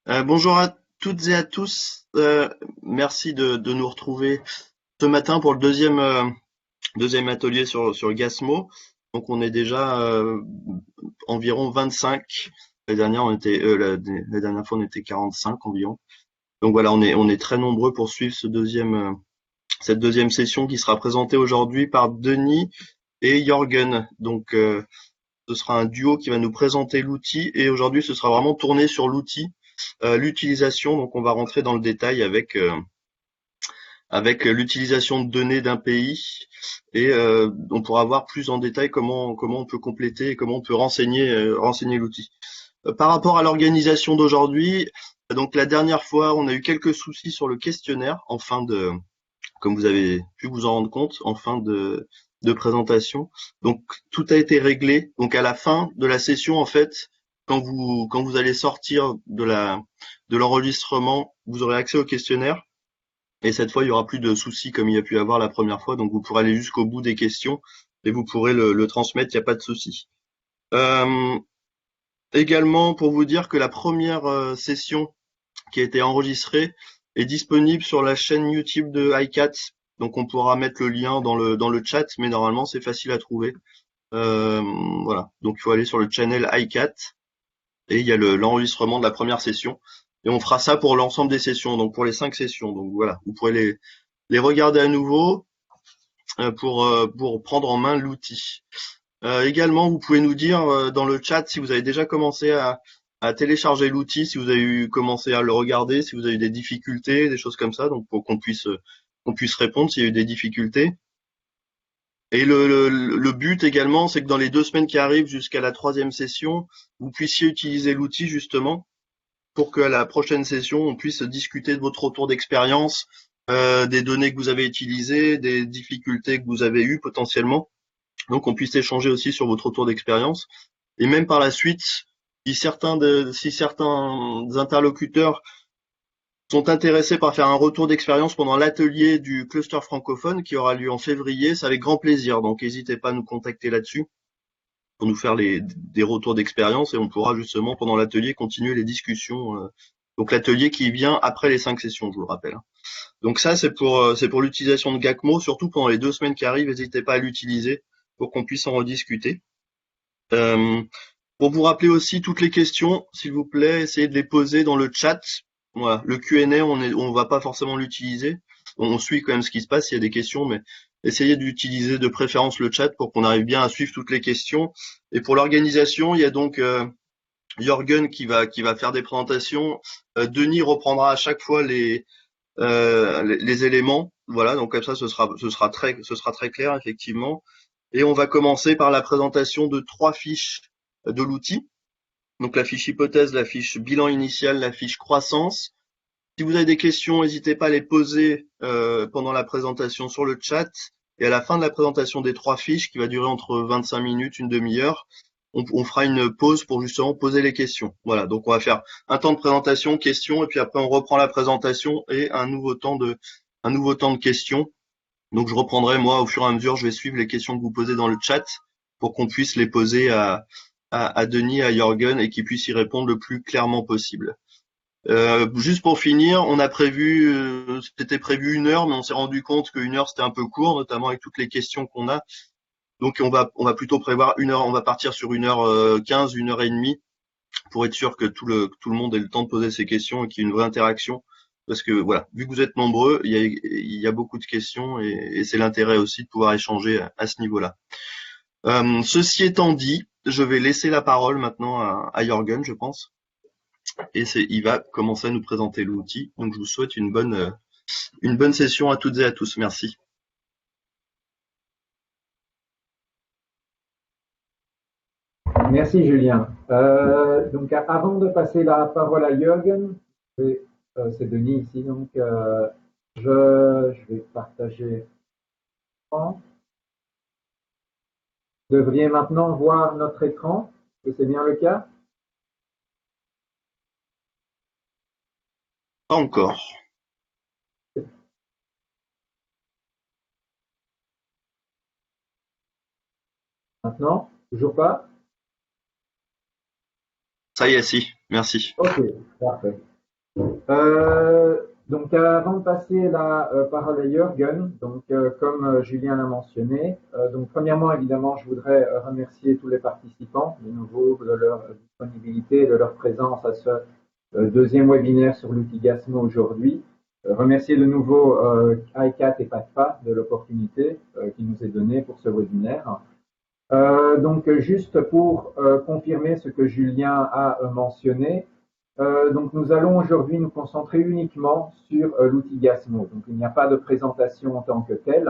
Bonjour à toutes et à tous. Merci de nous retrouver ce matin pour le deuxième atelier sur Gasmo. Donc on est déjà environ 25. La dernière fois on était 45 environ. Donc voilà, on est très nombreux pour suivre cette deuxième session qui sera présentée aujourd'hui par Denis et Jorgen. Donc ce sera un duo qui va nous présenter l'outil et aujourd'hui ce sera vraiment tourné sur l'outil, l'utilisation. Donc on va rentrer dans le détail avec l'utilisation de données d'un pays et on pourra voir plus en détail comment on peut compléter et comment on peut renseigner l'outil. Par rapport à l'organisation d'aujourd'hui, donc la dernière fois, on a eu quelques soucis sur le questionnaire comme vous avez pu vous en rendre compte, en fin de présentation. Donc tout a été réglé. Donc à la fin de la session, en fait, quand vous allez sortir de l'enregistrement, vous aurez accès au questionnaire. Et cette fois, il y aura plus de soucis comme il y a pu y avoir la première fois. Donc vous pourrez aller jusqu'au bout des questions et vous pourrez le transmettre. Il n'y a pas de souci. Euh, Également pour vous dire que la première session qui a été enregistrée est disponible sur la chaîne YouTube de iCat. Donc on pourra mettre le lien dans le chat, mais normalement c'est facile à trouver. Euh, voilà. Donc il faut aller sur le channel iCat et il y a l'enregistrement de la première session. Et on fera ça pour l'ensemble des sessions, donc pour les 5 sessions. Donc voilà, vous pourrez les regarder à nouveau pour prendre en main l'outil. Également, vous pouvez nous dire dans le chat si vous avez déjà commencé à télécharger l'outil, si vous avez commencé à le regarder, si vous avez eu des difficultés, des choses comme ça, donc pour qu'on puisse répondre s'il y a eu des difficultés. Et le but également, c'est que dans les 2 semaines qui arrivent jusqu'à la troisième session, vous puissiez utiliser l'outil justement pour qu'à la prochaine session, on puisse discuter de votre retour d'expérience, des données que vous avez utilisées, des difficultés que vous avez eues potentiellement. Donc on puisse échanger aussi sur votre retour d'expérience. Et même par la suite, si certains interlocuteurs sont intéressés par faire un retour d'expérience pendant l'atelier du cluster francophone qui aura lieu en février, c'est avec grand plaisir. Donc n'hésitez pas à nous contacter là-dessus pour nous faire des retours d'expérience et on pourra justement pendant l'atelier continuer les discussions. Donc l'atelier qui vient après les 5 sessions, je vous le rappelle, hein. Donc ça c'est pour l'utilisation de Gacmo, surtout pendant les 2 semaines qui arrivent, n'hésitez pas à l'utiliser pour qu'on puisse en rediscuter. Euh, pour vous rappeler aussi toutes les questions, s'il vous plaît, essayez de les poser dans le chat. Voilà, le Q&A, on va pas forcément l'utiliser. On suit quand même ce qui se passe s'il y a des questions, mais essayez d'utiliser de préférence le chat pour qu'on arrive bien à suivre toutes les questions. Et pour l'organisation, il y a donc Jorgen qui va faire des présentations. Denis reprendra à chaque fois les éléments. Voilà, donc comme ça, ce sera très clair effectivement. Et on va commencer par la présentation de 3 fiches de l'outil. Donc la fiche hypothèse, la fiche bilan initial, la fiche croissance. Si vous avez des questions, n'hésitez pas à les poser pendant la présentation sur le chat. Et à la fin de la présentation des 3 fiches, qui va durer entre 25 minutes, une demi-heure, on fera une pause pour justement poser les questions. Voilà, donc on va faire un temps de présentation, questions, et puis après on reprend la présentation et un nouveau temps de questions. Donc je reprendrai moi au fur et à mesure, je vais suivre les questions que vous posez dans le chat pour qu'on puisse les poser à Denis, à Jorgen et qu'ils puissent y répondre le plus clairement possible. Juste pour finir, c'était prévu 1 heure, mais on s'est rendu compte qu'1 heure c'était un peu court, notamment avec toutes les questions qu'on a. Donc on va plutôt prévoir 1 heure, on va partir sur 1h15, 1h30, pour être sûr que tout le monde ait le temps de poser ses questions et qu'il y ait une vraie interaction. Parce que voilà, vu que vous êtes nombreux, il y a beaucoup de questions et c'est l'intérêt aussi de pouvoir échanger à ce niveau-là. Ceci étant dit, je vais laisser la parole maintenant à Jorgen, je pense, et il va commencer à nous présenter l'outil. Donc je vous souhaite une bonne session à toutes et à tous. Merci. Merci Julien. Donc avant de passer la parole à Jürgen, c'est Denis ici, donc je vais partager l'écran. Vous devriez maintenant voir notre écran. Est-ce que c'est bien le cas? Pas encore. Maintenant? Toujours pas? Ça y est, si. Merci. Ok, parfait. Donc, avant de passer la parole à Jürgen, donc comme Julien l'a mentionné, donc premièrement, évidemment, je voudrais remercier tous les participants, de nouveau, de leur disponibilité, et de leur présence à ce deuxième webinaire sur l'outil Gasmo aujourd'hui. Remercier de nouveau ICAT et PATPA de l'opportunité qui nous est donnée pour ce webinaire. Donc, juste pour confirmer ce que Julien a mentionné, donc nous allons aujourd'hui nous concentrer uniquement sur l'outil Gasmo. Donc il n'y a pas de présentation en tant que telle.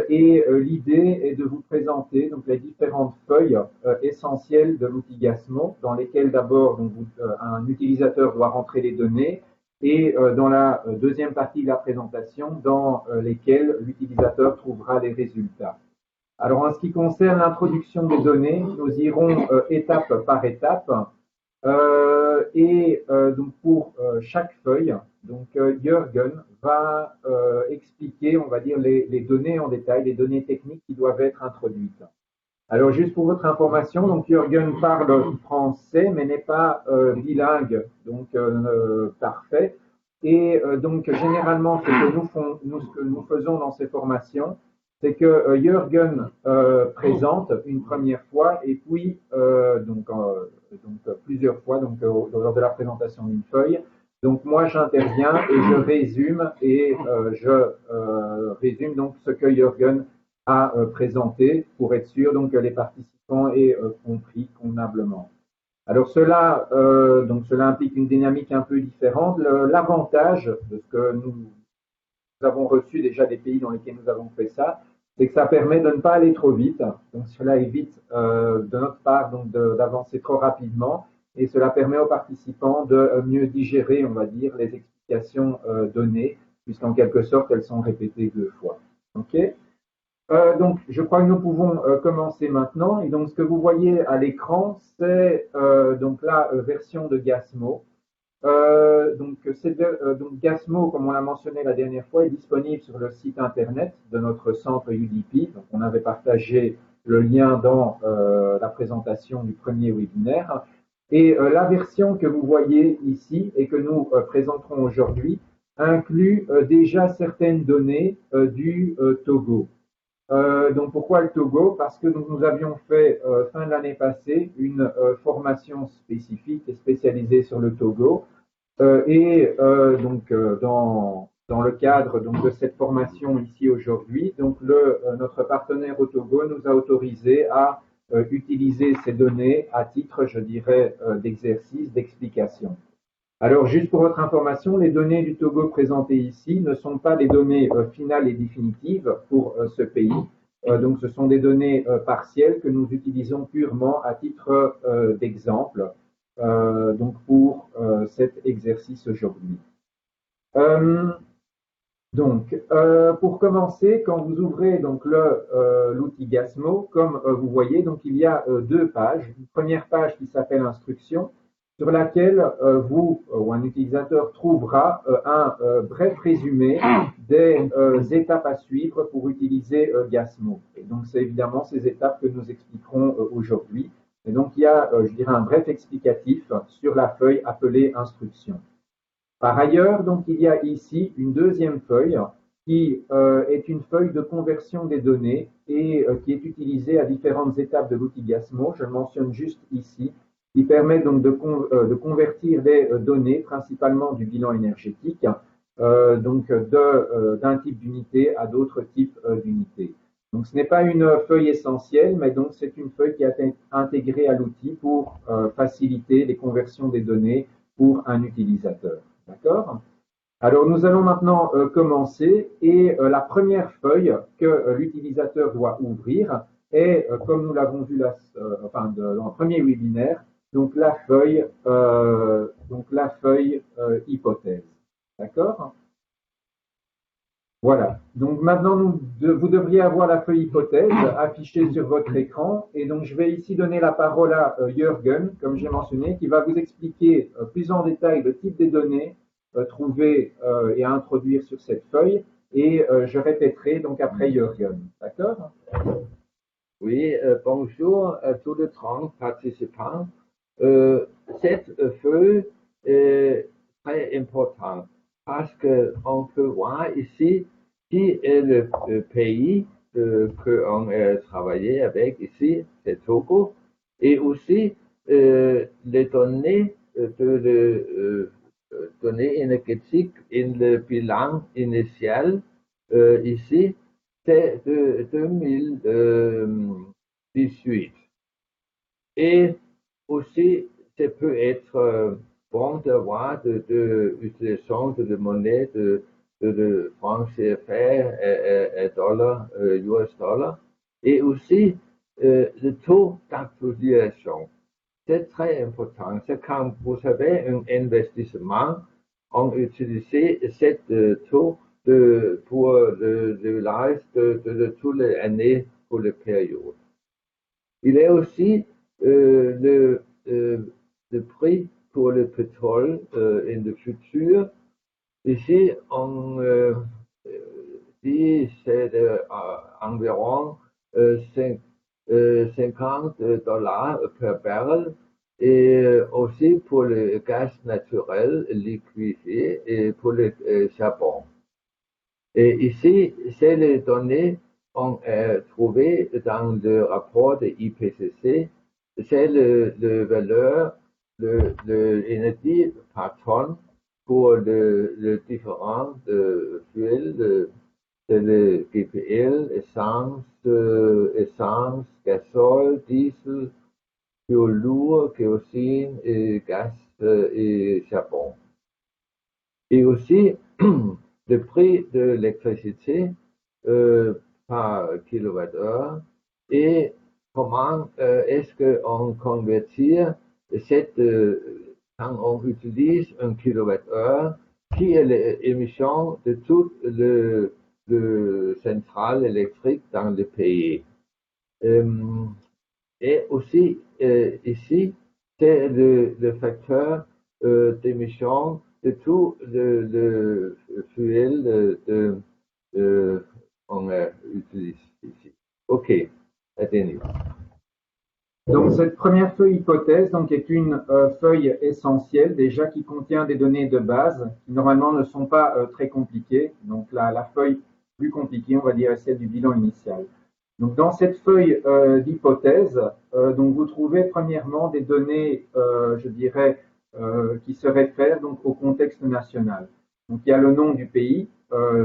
L'idée est de vous présenter donc les différentes feuilles essentielles de l'outil Gasmo, dans lesquelles d'abord un utilisateur doit rentrer les données, et dans la deuxième partie de la présentation, dans lesquelles l'utilisateur trouvera les résultats. Alors en ce qui concerne l'introduction des données, nous irons étape par étape. Donc pour chaque feuille, donc Jürgen va expliquer, on va dire, les données en détail, les données techniques qui doivent être introduites. Alors juste pour votre information, donc Jürgen parle français mais n'est pas bilingue, donc parfait. Et donc généralement ce que nous faisons dans ces formations, c'est que Jürgen présente une première fois et puis plusieurs fois lors de la présentation d'une feuille. Donc moi j'interviens et je résume donc ce que Jürgen à présenter pour être sûr donc que les participants aient compris convenablement. Alors cela implique une dynamique un peu différente. L'avantage de ce que nous avons reçu déjà des pays dans lesquels nous avons fait ça, c'est que ça permet de ne pas aller trop vite. Donc cela évite de notre part donc d'avancer trop rapidement et cela permet aux participants de mieux digérer, on va dire, les explications données, puisqu'en quelque sorte elles sont répétées 2 fois. Ok. Donc, je crois que nous pouvons commencer maintenant. Et donc, ce que vous voyez à l'écran, c'est donc la version de Gasmo. Donc Gasmo, comme on l'a mentionné la dernière fois, est disponible sur le site internet de notre centre UDP. Donc, on avait partagé le lien dans la présentation du premier webinaire. Et la version que vous voyez ici et que nous présenterons aujourd'hui inclut déjà certaines données du Togo. Donc pourquoi le Togo? Parce que nous avions fait fin de l'année passée une formation spécifique et spécialisée sur le Togo. Dans le cadre donc, de cette formation ici aujourd'hui, donc notre partenaire au Togo nous a autorisé à utiliser ces données à titre, je dirais, d'exercice, d'explication. Alors, juste pour votre information, les données du Togo présentées ici ne sont pas des données finales et définitives pour ce pays. Donc, ce sont des données partielles que nous utilisons purement à titre d'exemple donc pour cet exercice aujourd'hui. Pour commencer, quand vous ouvrez donc l'outil Gasmo, comme vous voyez, donc il y a 2 pages. Une première page qui s'appelle Instructions, sur laquelle vous ou un utilisateur trouvera un bref résumé des étapes à suivre pour utiliser Gasmo. Et donc c'est évidemment ces étapes que nous expliquerons aujourd'hui. Et donc il y a, je dirais, un bref explicatif sur la feuille appelée Instructions. Par ailleurs, donc il y a ici une deuxième feuille qui est une feuille de conversion des données et qui est utilisée à différentes étapes de l'outil Gasmo. Je le mentionne juste ici, qui permet donc de convertir des données, principalement du bilan énergétique, d'un type d'unité à d'autres types d'unités. Donc ce n'est pas une feuille essentielle, mais donc c'est une feuille qui a été intégrée à l'outil pour faciliter les conversions des données pour un utilisateur. D'accord? Alors nous allons maintenant commencer et la première feuille que l'utilisateur doit ouvrir est, comme nous l'avons vu dans le premier webinaire, donc la feuille hypothèse. D'accord? Voilà. Donc maintenant, vous devriez avoir la feuille hypothèse affichée sur votre écran. Et donc, je vais ici donner la parole à Jürgen, comme j'ai mentionné, qui va vous expliquer plus en détail le type des données trouvées et à introduire sur cette feuille. Et je répéterai donc après Jürgen. D'accord? Oui, bonjour à tous les 30 participants. Cette feuille très important parce qu'on peut voir ici qui est le pays qu'on a travaillé avec ici, c'est Togo, et aussi les données données énergétiques et le bilan initial ici, c'est de 2018. Et aussi, ça peut être bon d'avoir de l'utilisation de la monnaie de francs CFA et dollars, US dollars. Et aussi, le taux d'actualisation. C'est très important. C'est quand vous avez un investissement, on utilise cette taux pour le live de toutes les années pour la période. Il y a aussi le prix pour le pétrole in le futur. Ici, on dit c'est environ 50 dollars per barrel et aussi pour le gaz naturel liquéfié et pour le charbon. Et ici, c'est les données qu'on a trouvées dans le rapport de IPCC. C'est le valeur de l'énergie par tonne pour le différent de fuel, c'est le GPL, essence, gazole, diesel, fuel lourd, kérosène, et gaz et charbon. Et aussi, le prix de l'électricité par kilowattheure et comment est-ce qu'on convertit cette, quand on utilise un kilowattheure, qui est l'émission de toute le centrale électrique dans le pays. Et aussi, ici, c'est le facteur d'émission de tout le fuel qu'on utilise ici. OK, continue. Donc cette première feuille hypothèse donc, est une feuille essentielle déjà qui contient des données de base qui normalement ne sont pas très compliquées. Donc la feuille plus compliquée, on va dire, est celle du bilan initial. Donc dans cette feuille d'hypothèse, donc vous trouvez premièrement des données, je dirais, qui se réfèrent donc au contexte national. Donc il y a le nom du pays,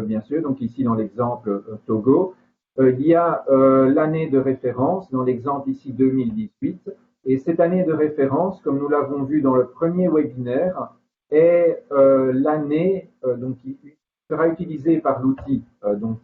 bien sûr, donc ici dans l'exemple Togo. Il y a l'année de référence, dans l'exemple ici 2018, et cette année de référence, comme nous l'avons vu dans le premier webinaire, est l'année donc qui sera utilisée par l'outil donc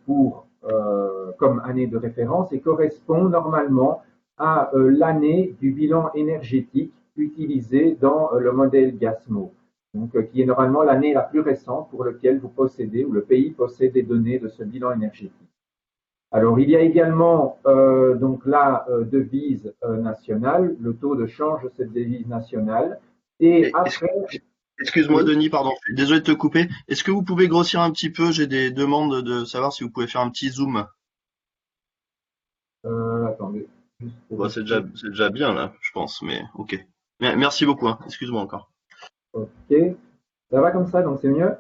comme année de référence et correspond normalement à l'année du bilan énergétique utilisé dans le modèle GASMO, donc qui est normalement l'année la plus récente pour laquelle vous possédez ou le pays possède des données de ce bilan énergétique. Alors, il y a également donc la devise nationale, le taux de change de cette devise nationale. Et après... Excuse-moi, Denis, pardon, je suis désolé de te couper. Est-ce que vous pouvez grossir un petit peu? J'ai des demandes de savoir si vous pouvez faire un petit zoom. Attendez. Bon, c'est déjà bien, là, je pense, mais ok. Merci beaucoup, hein. Excuse-moi encore. Ok. Ça va comme ça, donc c'est mieux?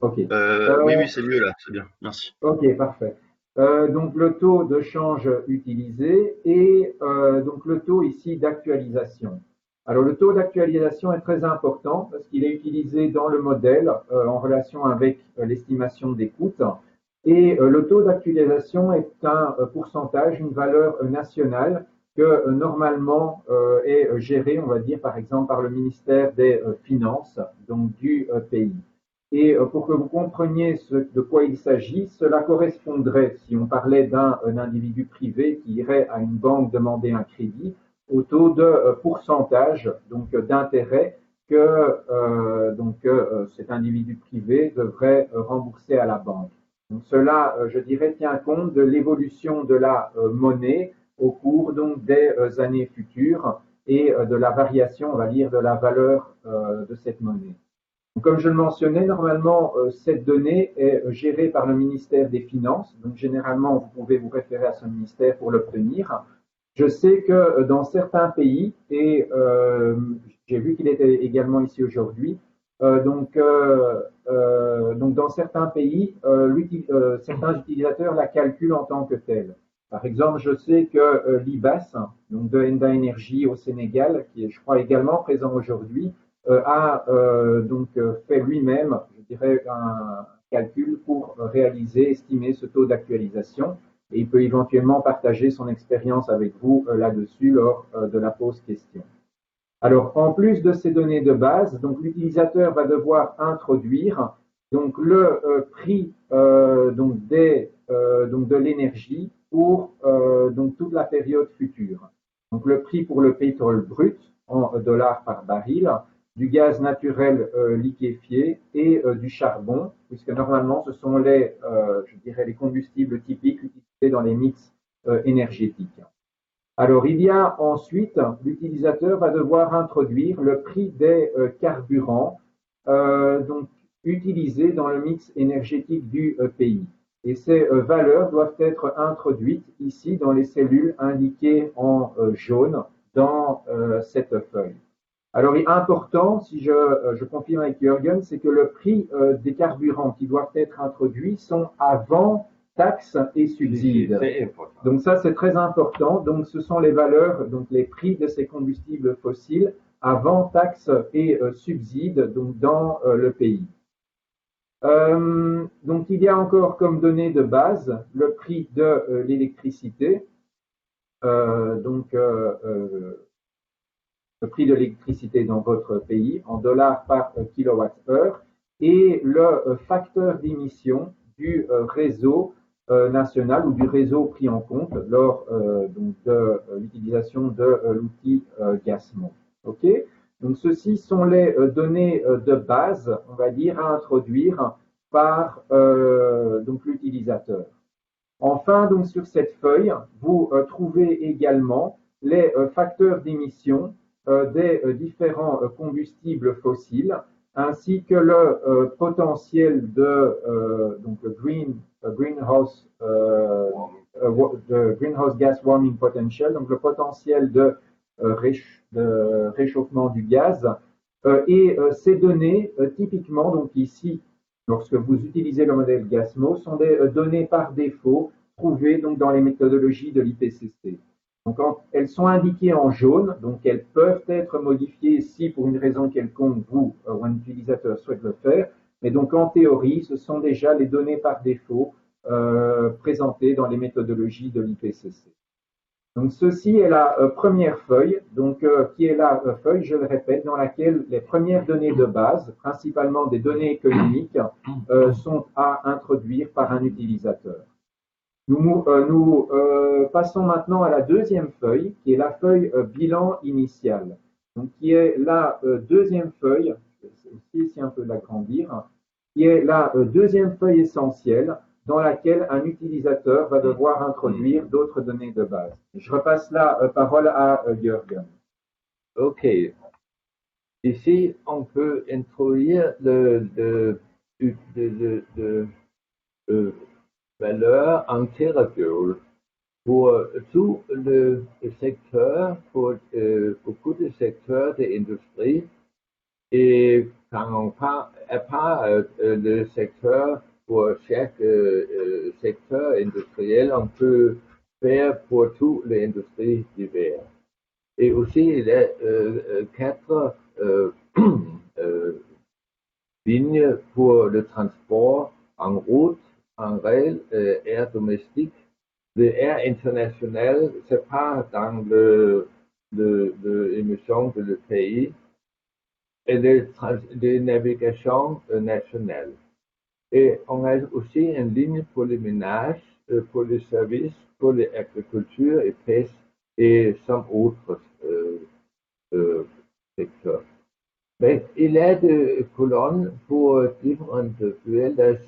Ok. Oui, c'est mieux là, c'est bien, merci. Ok, parfait. Donc le taux de change utilisé et donc le taux ici d'actualisation. Alors le taux d'actualisation est très important parce qu'il est utilisé dans le modèle en relation avec l'estimation des coûts. Et le taux d'actualisation est un pourcentage, une valeur nationale que normalement est gérée, on va dire par exemple par le ministère des Finances, donc du pays. Et pour que vous compreniez de quoi il s'agit, cela correspondrait, si on parlait d'un individu privé qui irait à une banque demander un crédit, au taux de pourcentage donc d'intérêt que cet individu privé devrait rembourser à la banque. Donc cela, je dirais, tient compte de l'évolution de la monnaie au cours donc des années futures et de la variation, on va dire, de la valeur de cette monnaie. Comme je le mentionnais, normalement, cette donnée est gérée par le ministère des Finances. Donc, généralement, vous pouvez vous référer à ce ministère pour l'obtenir. Je sais que dans certains pays, et j'ai vu qu'il était également ici aujourd'hui. Donc, dans certains pays, certains utilisateurs la calculent en tant que telle. Par exemple, je sais que l'IBAS, donc de Enda Energy au Sénégal, qui est, je crois, également présent aujourd'hui, a fait lui-même, je dirais, un calcul pour estimer ce taux d'actualisation. Et il peut éventuellement partager son expérience avec vous là-dessus lors de la pause question. Alors, en plus de ces données de base, donc l'utilisateur va devoir introduire donc le prix donc de l'énergie pour donc toute la période future. Donc le prix pour le pétrole brut en dollars par baril, du gaz naturel liquéfié et du charbon, puisque normalement ce sont je dirais les combustibles typiques utilisés dans les mix énergétiques. Alors, il y a ensuite, l'utilisateur va devoir introduire le prix des carburants donc utilisés dans le mix énergétique du pays. Et ces valeurs doivent être introduites ici dans les cellules indiquées en jaune dans cette feuille. Alors, il est important, si je confirme avec Jürgen, c'est que le prix des carburants qui doivent être introduits sont avant taxes et subsides. Donc ça, c'est très important. Donc ce sont les valeurs, donc les prix de ces combustibles fossiles avant taxes et subsides donc dans le pays. Donc il y a encore comme données de base le prix de l'électricité. Le prix de l'électricité dans votre pays en dollars par kilowattheure et le facteur d'émission du réseau national ou du réseau pris en compte lors donc de l'utilisation de l'outil Gasmo. Ok. Donc ceci sont les données de base, on va dire, à introduire par donc l'utilisateur. Enfin, donc sur cette feuille, vous trouvez également les facteurs d'émission des différents combustibles fossiles, ainsi que le potentiel de donc le greenhouse gas warming potential, donc le potentiel de réchauffement du gaz. Et ces données, typiquement, donc ici, lorsque vous utilisez le modèle Gasmo, sont des données par défaut trouvées donc dans les méthodologies de l'IPCC. Donc, elles sont indiquées en jaune, donc elles peuvent être modifiées si pour une raison quelconque vous ou un utilisateur souhaite le faire. Mais donc en théorie, ce sont déjà les données par défaut présentées dans les méthodologies de l'IPCC. Donc ceci est la première feuille, donc qui est la feuille, je le répète, dans laquelle les premières données de base, principalement des données économiques, sont à introduire par un utilisateur. Nous passons maintenant à la deuxième feuille, qui est la feuille bilan initial. Donc, qui est la deuxième feuille, je vais aussi ici un peu l'agrandir, qui est la deuxième feuille essentielle dans laquelle un utilisateur va devoir introduire d'autres données de base. Je repasse la parole à Jürgen. OK. Ici, on peut introduire valeur en terajoules pour tout le secteur, pour beaucoup de secteurs de l'industrie. Et quand on parle, à part le secteur, pour chaque secteur industriel, on peut faire pour toutes les industries diverses. Et aussi, il y a 4 lignes pour le transport en route, en rail, air domestique. Le air international, c'est pas dans l'émission de le pays. Et les navigations nationales. Et on a aussi une ligne pour les ménages, pour les services, pour l'agriculture et pêche et some autres secteurs. Mais il y a des colonnes pour différentes fuels,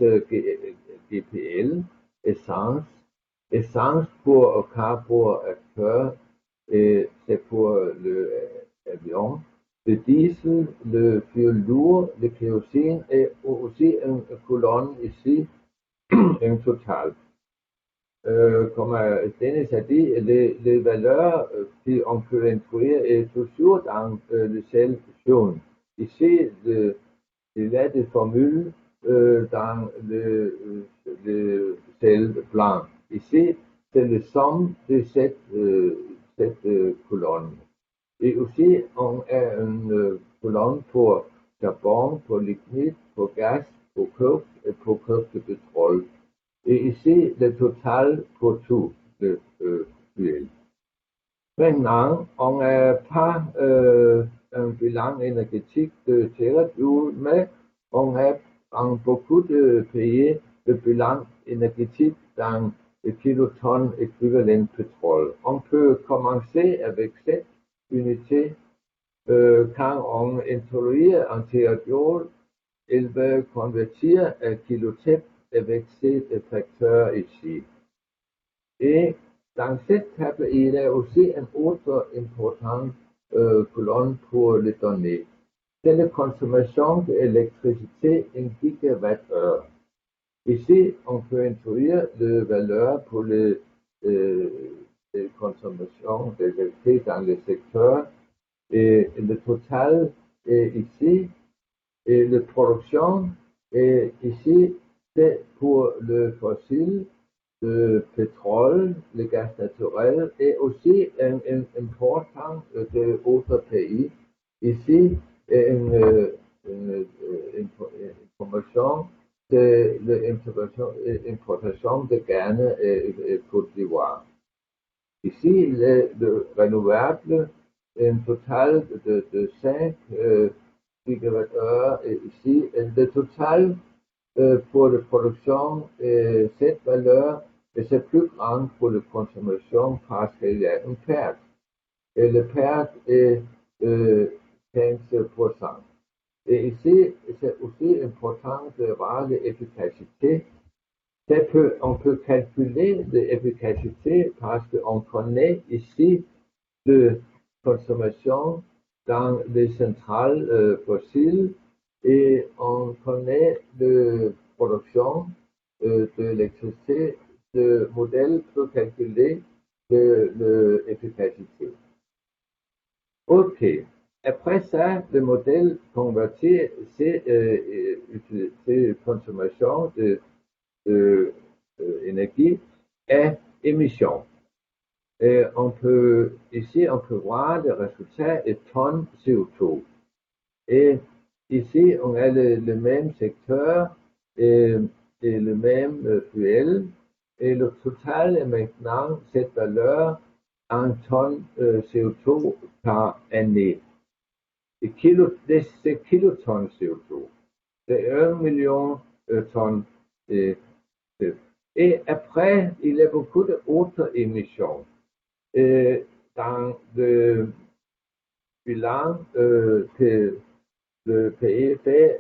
GPL, essence pour carburéteur, et c'est pour l'avion. Le diesel, le fioul lourd, le kérosène et aussi une colonne ici, un total. comme Dennis a dit, les valeurs qu'on peut introduire est toujours dans le sel jaune. Ici, il y a des formules dans le sel blanc. Ici, c'est le somme de cette colonne. Et aussi, on a une colonne pour charbon, pour lignite, pour gaz, pour coke et pour coke de pétrole. Et ici, le total pour tout le fuel. Maintenant, on n'a pas un bilan énergétique de TerraFuel, mais on a dans beaucoup de pays le bilan énergétique dans le kilotonnes équivalent pétrole. On peut commencer avec cette unité. Quand on introduit un TerraFuel, il va convertir un kilotep avec ces facteurs ici. Et dans cette table, il y a aussi une autre importante colonne pour les données. C'est la consommation d'électricité en gigawatt-heure. Ici, on peut introduire les valeurs pour les consommations d'électricité dans le secteur. Et le total est ici. Et la production est ici, c'est pour le fossile, le pétrole, le gaz naturel et aussi un important d'autres pays. Ici, une information de l'importation de Ghana et Côte d'Ivoire. Ici, le renouvelable, un total de 5 gigawattheures et ici, le total pour la production, cette valeur c'est plus grande pour la consommation parce qu'il y a une perte. Et la perte est 15%. Et ici, c'est aussi important de voir l'efficacité. On peut calculer l'efficacité parce qu'on connaît ici la consommation dans les centrales fossiles et on connaît la production de l'électricité. Le modèle peut calculer l'efficacité. OK. Après ça, le modèle converti, c'est utiliser consommation d'énergie et émission. Et ici, on peut voir le résultat des tonnes CO2. Et ici, on a le même secteur et le même fuel. Et le total est maintenant cette valeur en tonnes CO2 par année. C'est kilotonnes CO2. C'est 1 million de tonnes. Et après, il y a beaucoup d'autres émissions. Dans le bilan que le pays fait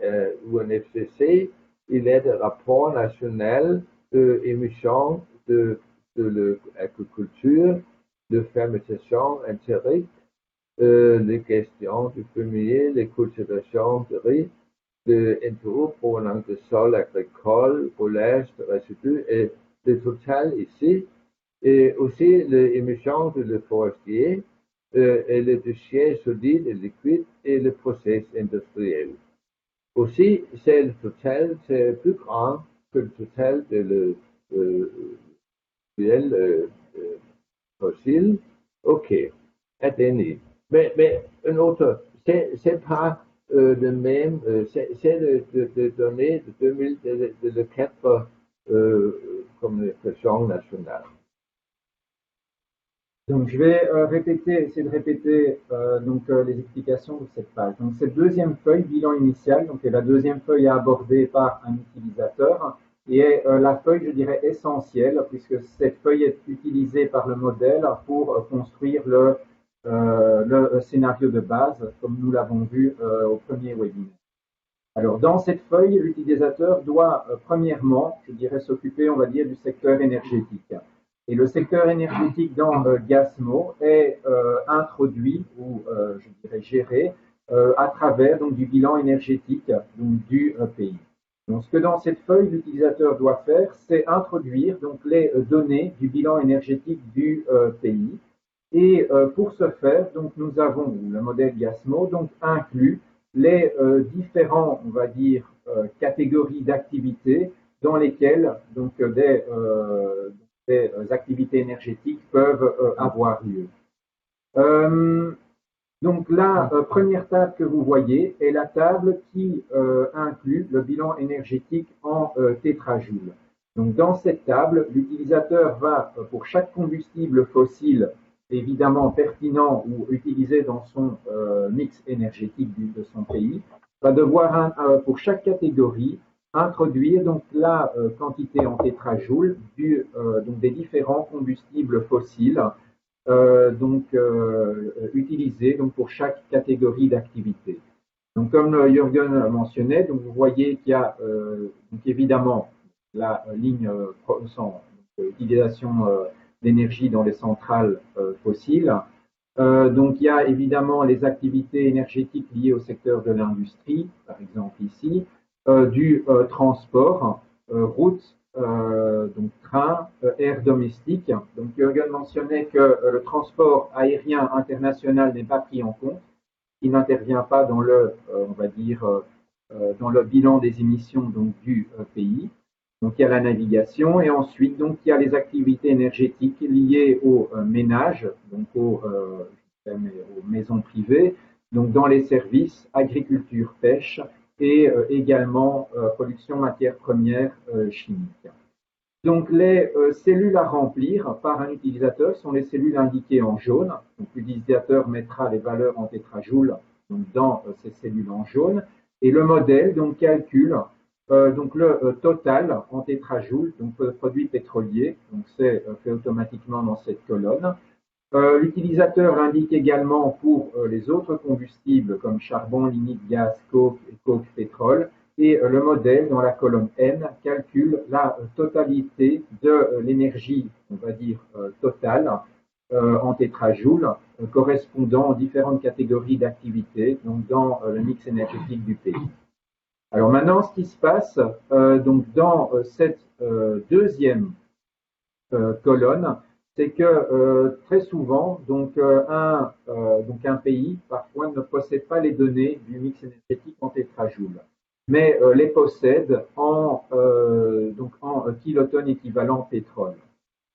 UNFCCC, il y a des rapports nationaux d'émissions de l'agriculture, de fermentation entérique, les questions du fumier, les cultivations de riz, l'interruption provenant du sol agricole, brûlage de résidus et le total ici, et aussi les émissions de le forestier, et les déchets solides et liquides et le process industriel. Aussi, c'est le total, c'est plus grand que le total de fuel fossile. OK, attendez. Mais un autre, c'est pas le même, c'est de données de 2000, de 4 communications nationales. Donc, je vais essayer de répéter les explications de cette page. Donc, cette deuxième feuille, bilan initial, donc est la deuxième feuille à aborder par un utilisateur et est la feuille, je dirais, essentielle, puisque cette feuille est utilisée par le modèle pour construire le scénario de base, comme nous l'avons vu au premier webinaire. Alors, dans cette feuille, l'utilisateur doit premièrement, je dirais, s'occuper, on va dire, du secteur énergétique. Et le secteur énergétique dans Gasmo est introduit ou, je dirais, géré à travers donc, du bilan énergétique donc, du pays. Donc, ce que dans cette feuille, l'utilisateur doit faire, c'est introduire donc les données du bilan énergétique du pays. Et pour ce faire, donc nous avons le modèle Gasmo donc inclut les différents, on va dire, catégories d'activités dans lesquelles donc des activités énergétiques peuvent avoir lieu. Donc la première table que vous voyez est la table qui inclut le bilan énergétique en tétrajoules. Donc dans cette table, l'utilisateur va, pour chaque combustible fossile évidemment pertinent ou utilisé dans son mix énergétique de son pays, va devoir, pour chaque catégorie, introduire donc la quantité en tétrajoules donc des différents combustibles fossiles utilisés donc pour chaque catégorie d'activité. Donc comme Jürgen mentionnait, donc vous voyez qu'il y a donc évidemment la ligne sans utilisation d'énergie dans les centrales fossiles. Donc il y a évidemment les activités énergétiques liées au secteur de l'industrie, par exemple ici, du transport, route, donc train, air domestique. Donc Jürgen mentionnait que le transport aérien international n'est pas pris en compte, il n'intervient pas dans le, on va dire, dans le bilan des émissions donc du pays. Donc il y a la navigation et ensuite donc il y a les activités énergétiques liées aux ménages, donc aux maisons privées, donc dans les services, agriculture, pêche et également production matières premières chimiques. Donc les cellules à remplir par un utilisateur sont les cellules indiquées en jaune. Donc l'utilisateur mettra les valeurs en tétrajoules donc, dans ces cellules en jaune et le modèle donc calcule donc le total en tétrajoules donc le produit pétrolier. Donc c'est fait automatiquement dans cette colonne. L'utilisateur indique également pour les autres combustibles comme charbon, lignite, gaz, coke et coke pétrole. Et le modèle, dans la colonne N, calcule la totalité de l'énergie, on va dire, totale en tétrajoules, correspondant aux différentes catégories d'activités donc dans le mix énergétique du pays. Alors maintenant, ce qui se passe donc dans cette deuxième colonne, c'est que très souvent, donc un pays parfois ne possède pas les données du mix énergétique en tétrajoules, mais les possède en kilotonnes équivalent pétrole.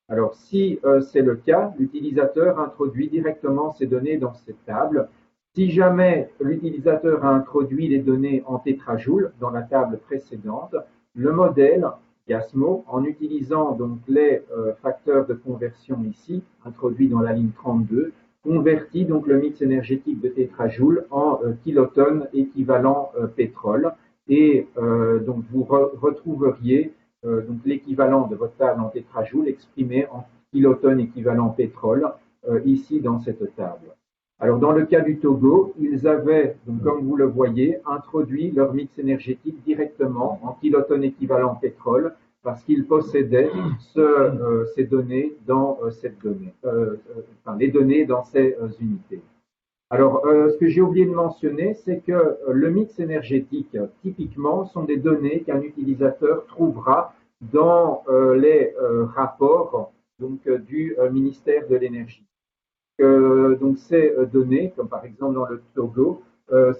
Alors si c'est le cas, l'utilisateur introduit directement ces données dans cette table. Si jamais l'utilisateur a introduit les données en tétrajoules dans la table précédente, le modèle Gasmo, en utilisant donc les facteurs de conversion ici, introduits dans la ligne 32, convertit donc le mix énergétique de tétrajoules en kilotonnes équivalent pétrole. Et donc vous retrouveriez donc l'équivalent de votre table en tétrajoules exprimé en kilotonnes équivalent pétrole ici dans cette table. Alors dans le cas du Togo, ils avaient, donc, comme vous le voyez, introduit leur mix énergétique directement en kilotonnes équivalent pétrole parce qu'ils possédaient ces données dans cette donnée, les données dans ces unités. Alors, ce que j'ai oublié de mentionner, c'est que le mix énergétique, typiquement, sont des données qu'un utilisateur trouvera dans les rapports donc, du ministère de l'Énergie. Donc, ces données, comme par exemple dans le Togo,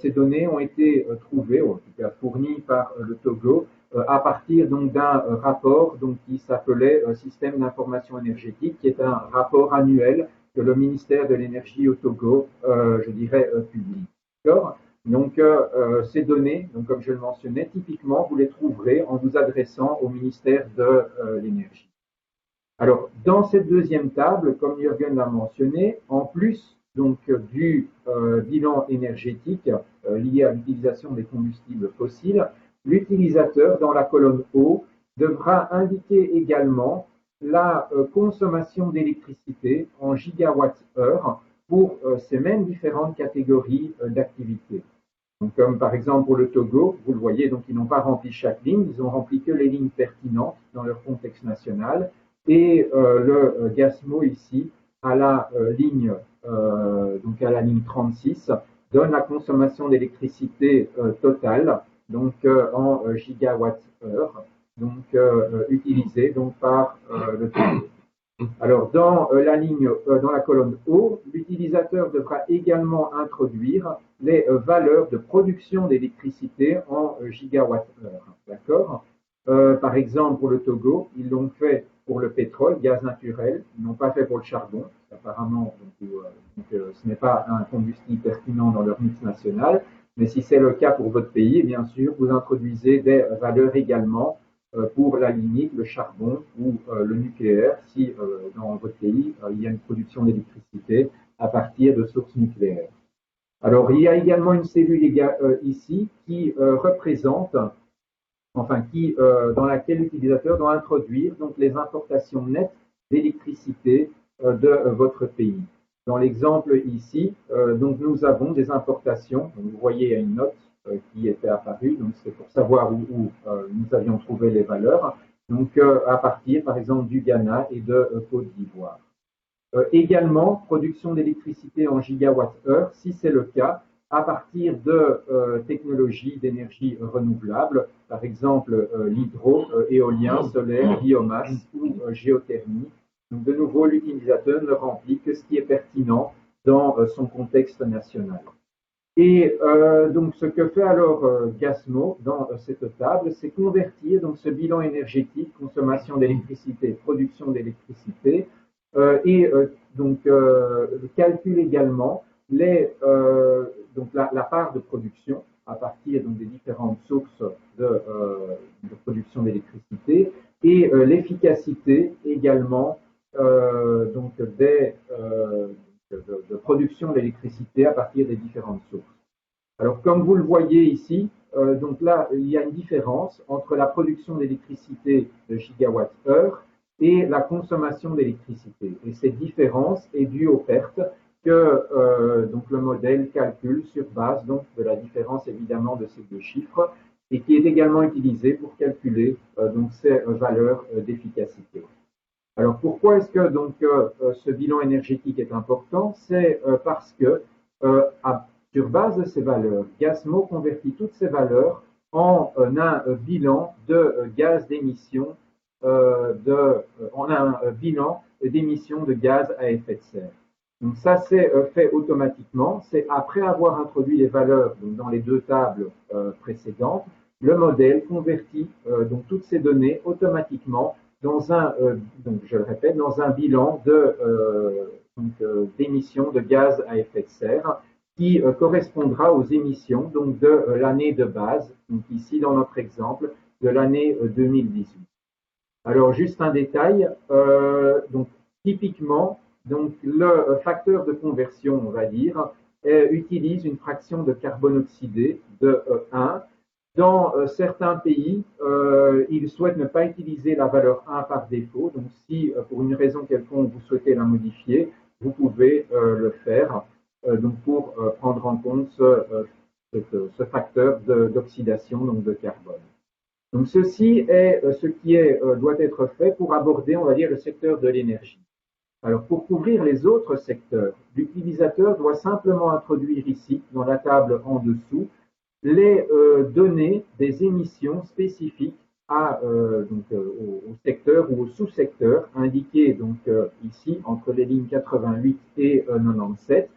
ces données ont été trouvées, ou en tout cas fournies par le Togo, à partir donc d'un rapport donc, qui s'appelait Système d'information énergétique, qui est un rapport annuel que le ministère de l'Énergie au Togo, je dirais, publie. D'accord ? Donc, ces données, donc, comme je le mentionnais, typiquement, vous les trouverez en vous adressant au ministère de l'Énergie. Alors, dans cette deuxième table, comme Jürgen l'a mentionné, en plus donc, du bilan énergétique lié à l'utilisation des combustibles fossiles, l'utilisateur, dans la colonne O, devra indiquer également la consommation d'électricité en gigawatts-heure pour ces mêmes différentes catégories d'activités. Donc, comme par exemple pour le Togo, vous le voyez, donc ils n'ont pas rempli chaque ligne, ils ont rempli que les lignes pertinentes dans leur contexte national. Et le Gasmo ici, à la ligne donc à la ligne 36, donne la consommation d'électricité totale donc en gigawattheure, donc utilisé donc par le Togo. Alors, dans la ligne, dans la colonne haut, l'utilisateur devra également introduire les valeurs de production d'électricité en gigawattheure. D'accord. Par exemple, pour le Togo, ils l'ont fait pour le pétrole, gaz naturel, ils n'ont pas fait pour le charbon. Apparemment, ce n'est pas un combustible pertinent dans leur mix national. Mais si c'est le cas pour votre pays, bien sûr, vous introduisez des valeurs également pour la limite, le charbon ou le nucléaire, si dans votre pays, il y a une production d'électricité à partir de sources nucléaires. Alors, il y a également une cellule ici qui représente, enfin, dans laquelle l'utilisateur doit introduire donc, les importations nettes d'électricité de votre pays. Dans l'exemple ici, donc, nous avons des importations, donc, vous voyez, il y a une note qui était apparu, donc c'est pour savoir où nous avions trouvé les valeurs, donc à partir par exemple du Ghana et de Côte d'Ivoire. Également, production d'électricité en gigawattheure, si c'est le cas, à partir de technologies d'énergie renouvelable, par exemple l'hydro, éolien, solaire, biomasse ou géothermie. Donc de nouveau, l'utilisateur ne remplit que ce qui est pertinent dans son contexte national. Et donc, ce que fait alors Gasmo dans cette table, c'est convertir donc ce bilan énergétique, consommation d'électricité, production d'électricité, et donc calcule également donc la part de production à partir donc, des différentes sources de production d'électricité et l'efficacité également donc de production d'électricité à partir des différentes sources. Alors, comme vous le voyez ici, donc là, il y a une différence entre la production d'électricité de gigawattheure et la consommation d'électricité. Et cette différence est due aux pertes que donc le modèle calcule sur base donc, de la différence évidemment de ces deux chiffres et qui est également utilisé pour calculer donc, ces valeurs d'efficacité. Alors pourquoi est-ce que donc ce bilan énergétique est important? C'est parce que sur base de ces valeurs, Gasmo convertit toutes ces valeurs en un bilan de gaz d'émission en un bilan d'émissions de gaz à effet de serre. Donc ça c'est fait automatiquement. C'est après avoir introduit les valeurs donc, dans les deux tables précédentes, le modèle convertit donc toutes ces données automatiquement dans un, donc je le répète, dans un bilan d'émissions de gaz à effet de serre qui correspondra aux émissions donc de l'année de base, donc ici dans notre exemple de l'année 2018. Alors juste un détail, donc typiquement donc le facteur de conversion, on va dire, utilise une fraction de carbone oxydé de 1. Dans certains pays, ils souhaitent ne pas utiliser la valeur 1 par défaut. Donc, si pour une raison quelconque vous souhaitez la modifier, vous pouvez le faire donc pour prendre en compte ce facteur d'oxydation donc de carbone. Donc, ceci est ce qui doit être fait pour aborder, on va dire, le secteur de l'énergie. Alors, pour couvrir les autres secteurs, l'utilisateur doit simplement introduire ici, dans la table en dessous, les données des émissions spécifiques au secteur ou au sous-secteur indiqué donc ici entre les lignes 88 et 97.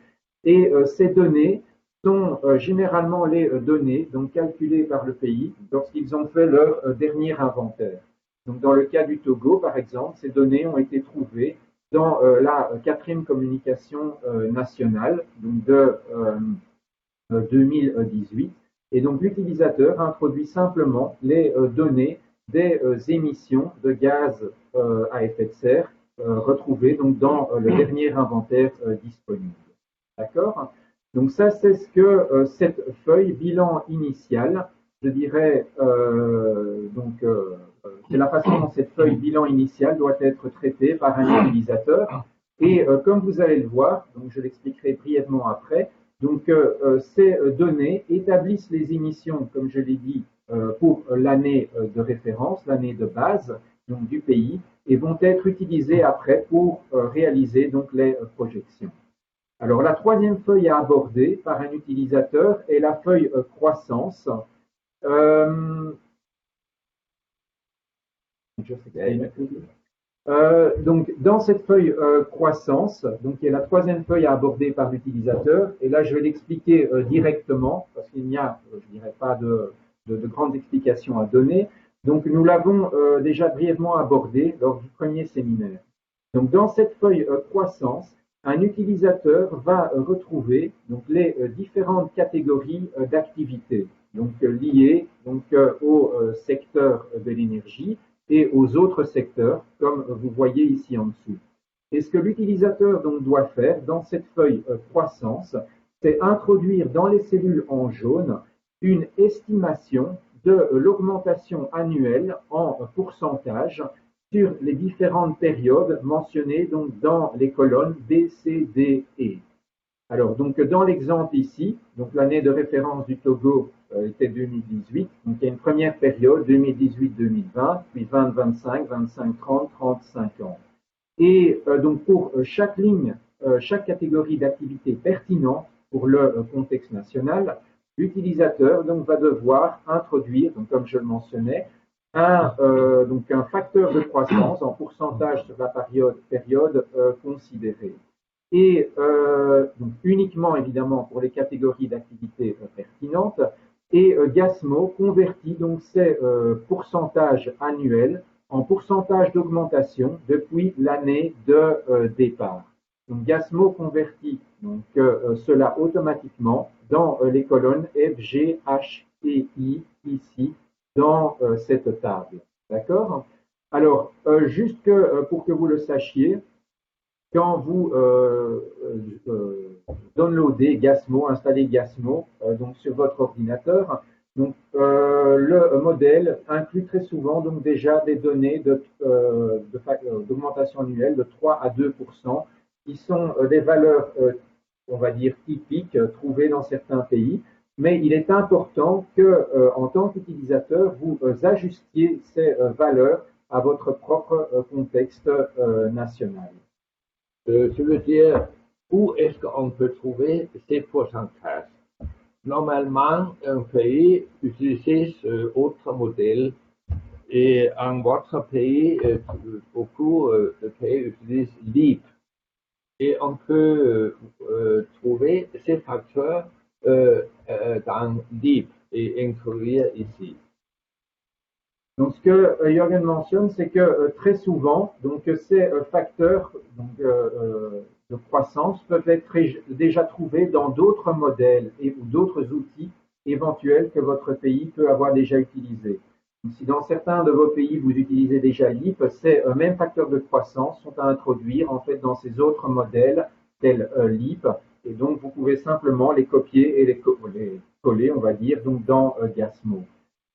Et ces données sont généralement les données donc calculées par le pays lorsqu'ils ont fait leur dernier inventaire. Donc dans le cas du Togo, par exemple, ces données ont été trouvées dans la 4e communication nationale donc de 2018. Et donc, l'utilisateur introduit simplement les données des émissions de gaz à effet de serre retrouvées donc, dans le dernier inventaire disponible. D'accord? Donc, ça, c'est ce que cette feuille bilan initial, je dirais, c'est la façon dont cette feuille bilan initial doit être traitée par un utilisateur. Et comme vous allez le voir, donc je l'expliquerai brièvement après, donc, ces données établissent les émissions, comme je l'ai dit, pour l'année de référence, l'année de base donc, du pays, et vont être utilisées après pour réaliser donc, les projections. Alors, la troisième feuille à aborder par un utilisateur est la feuille croissance. Euh, donc, dans cette feuille croissance, donc il y a la troisième feuille à aborder par l'utilisateur, et là je vais l'expliquer directement, parce qu'il n'y a, je dirais pas de grandes explications à donner. Donc, nous l'avons déjà brièvement abordé lors du premier séminaire. Donc, dans cette feuille croissance, un utilisateur va retrouver donc, les différentes catégories d'activités donc, liées donc, au secteur de l'énergie et aux autres secteurs, comme vous voyez ici en dessous. Et ce que l'utilisateur donc doit faire dans cette feuille croissance, c'est introduire dans les cellules en jaune une estimation de l'augmentation annuelle en pourcentage sur les différentes périodes mentionnées donc dans les colonnes B, C, D, E. Alors, donc, dans l'exemple ici, donc l'année de référence du Togo était 2018. Donc, il y a une première période, 2018-2020, puis 20-25, 25-30, 30-50. Et donc, pour chaque ligne, chaque catégorie d'activité pertinente pour le contexte national, l'utilisateur donc va devoir introduire, donc, comme je le mentionnais, donc un facteur de croissance en pourcentage sur la période considérée. Et donc uniquement évidemment pour les catégories d'activités pertinentes. Et Gasmo convertit donc ces pourcentages annuels en pourcentage d'augmentation depuis l'année de départ. Donc Gasmo convertit donc cela automatiquement dans les colonnes F, G, H et I ici dans cette table. D'accord? Alors, juste pour que vous le sachiez, quand vous downloadez Gasmo, installez Gasmo donc sur votre ordinateur, donc le modèle inclut très souvent donc déjà des données d'augmentation annuelle de 3 à 2%, qui sont des valeurs, on va dire typiques, trouvées dans certains pays. Mais il est important que, en tant qu'utilisateur, vous ajustiez ces valeurs à votre propre contexte national. Je veux dire, où est-ce qu'on peut trouver ces pourcentages? Normalement, un pays utilise autre modèle et en votre pays, beaucoup de pays utilisent LEAP. Et on peut trouver ces facteurs dans LEAP et inclure ici. Donc, ce que Jürgen mentionne, c'est que très souvent, donc, ces facteurs donc, de croissance peuvent être déjà trouvés dans d'autres modèles ou d'autres outils éventuels que votre pays peut avoir déjà utilisés. Donc, si dans certains de vos pays, vous utilisez déjà LEAP, ces mêmes facteurs de croissance sont à introduire en fait dans ces autres modèles tels LEAP. Et donc, vous pouvez simplement les copier et les coller, on va dire, donc, dans Gasmo.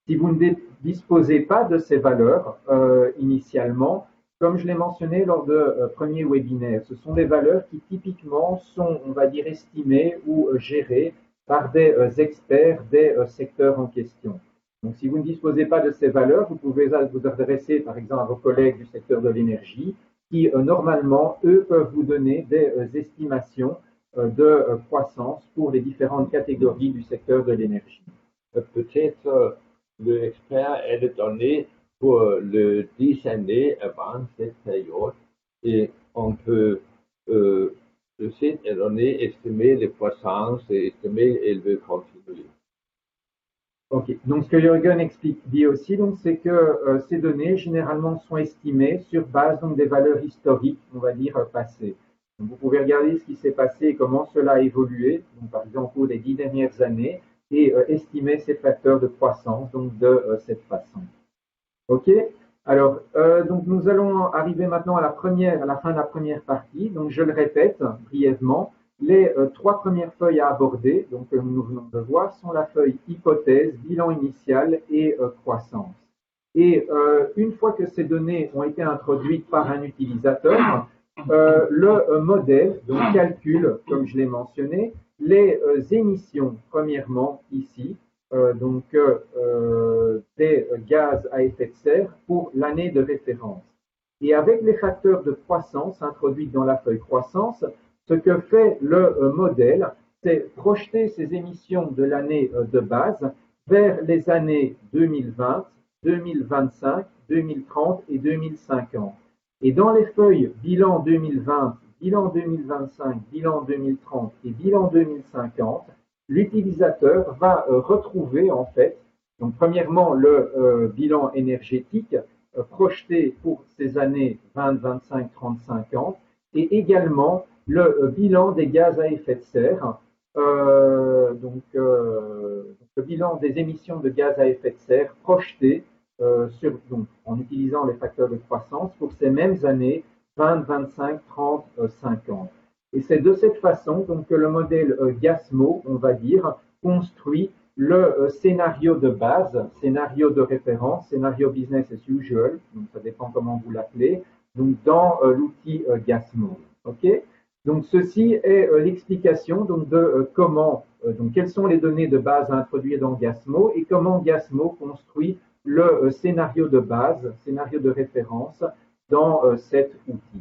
Si vous ne disposez pas de ces valeurs initialement, comme je l'ai mentionné lors de premier webinaire, ce sont des valeurs qui typiquement sont, on va dire, estimées ou gérées par des experts des secteurs en question. Donc, si vous ne disposez pas de ces valeurs, vous pouvez vous adresser, par exemple, à vos collègues du secteur de l'énergie, qui, normalement, eux, peuvent vous donner des estimations de croissance pour les différentes catégories du secteur de l'énergie. Peut-être l'expert est donné pour le 10 années avant cette période et on peut, le site est donné, estimer les croissances et estimer et le continuer. Ok, donc ce que Jürgen dit aussi, donc, c'est que ces données généralement sont estimées sur base donc, des valeurs historiques, on va dire passées. Donc, vous pouvez regarder ce qui s'est passé et comment cela a évolué, donc, par exemple au cours des 10 dernières années, et estimer ces facteurs de croissance donc de cette façon. Ok. Alors donc nous allons arriver maintenant à la fin de la première partie. Donc je le répète brièvement, les trois premières feuilles à aborder, donc que nous venons de voir, sont la feuille hypothèse, bilan initial et croissance. Et une fois que ces données ont été introduites par un utilisateur, le modèle donc calcule, comme je l'ai mentionné, les émissions, premièrement ici, des gaz à effet de serre pour l'année de référence. Et avec les facteurs de croissance introduits dans la feuille croissance, ce que fait le modèle, c'est projeter ces émissions de l'année de base vers les années 2020, 2025, 2030 et 2050. Et dans les feuilles bilan 2020, bilan 2025, bilan 2030 et bilan 2050, l'utilisateur va retrouver en fait, donc premièrement le bilan énergétique projeté pour ces années 20, 25, 30, 50 et également le bilan des gaz à effet de serre, le bilan des émissions de gaz à effet de serre projetées donc, en utilisant les facteurs de croissance pour ces mêmes années 20, 25, 30, 50. Et c'est de cette façon donc, que le modèle GASMO, on va dire, construit le scénario de base, scénario de référence, scénario business as usual, donc ça dépend comment vous l'appelez, donc dans l'outil GASMO. Okay, donc ceci est l'explication donc de comment, donc quelles sont les données de base à introduire dans GASMO et comment GASMO construit le scénario de base, scénario de référence dans cet outil.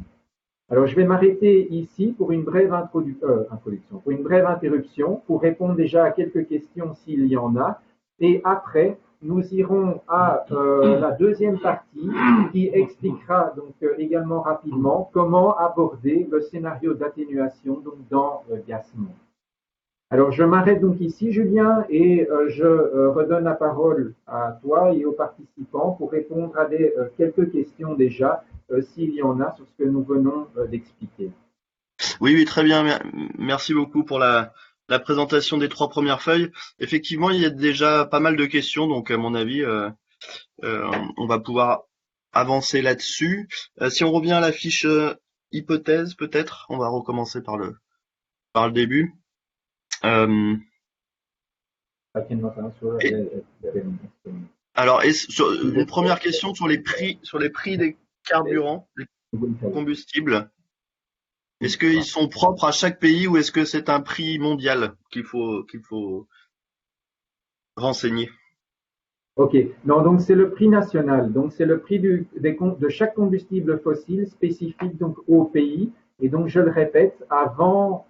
Alors, je vais m'arrêter ici pour une brève introduction, pour une brève interruption, pour répondre déjà à quelques questions s'il y en a. Et après, nous irons à la deuxième partie qui expliquera donc également rapidement comment aborder le scénario d'atténuation donc dans GASMO. Alors, je m'arrête donc ici, Julien, et je redonne la parole à toi et aux participants pour répondre à quelques questions déjà, s'il y en a, sur ce que nous venons d'expliquer. Oui, très bien. Merci beaucoup pour la présentation des 3 premières feuilles. Effectivement, il y a déjà pas mal de questions, donc à mon avis, on va pouvoir avancer là-dessus. Si on revient à la fiche hypothèse, peut-être, on va recommencer par le début. Alors, une première question sur les prix des carburants, des combustibles. Est-ce qu'ils sont propres à chaque pays ou est-ce que c'est un prix mondial qu'il faut renseigner? Ok, non, donc c'est le prix national, donc c'est le prix de chaque combustible fossile spécifique donc au pays. Et donc, je le répète, avant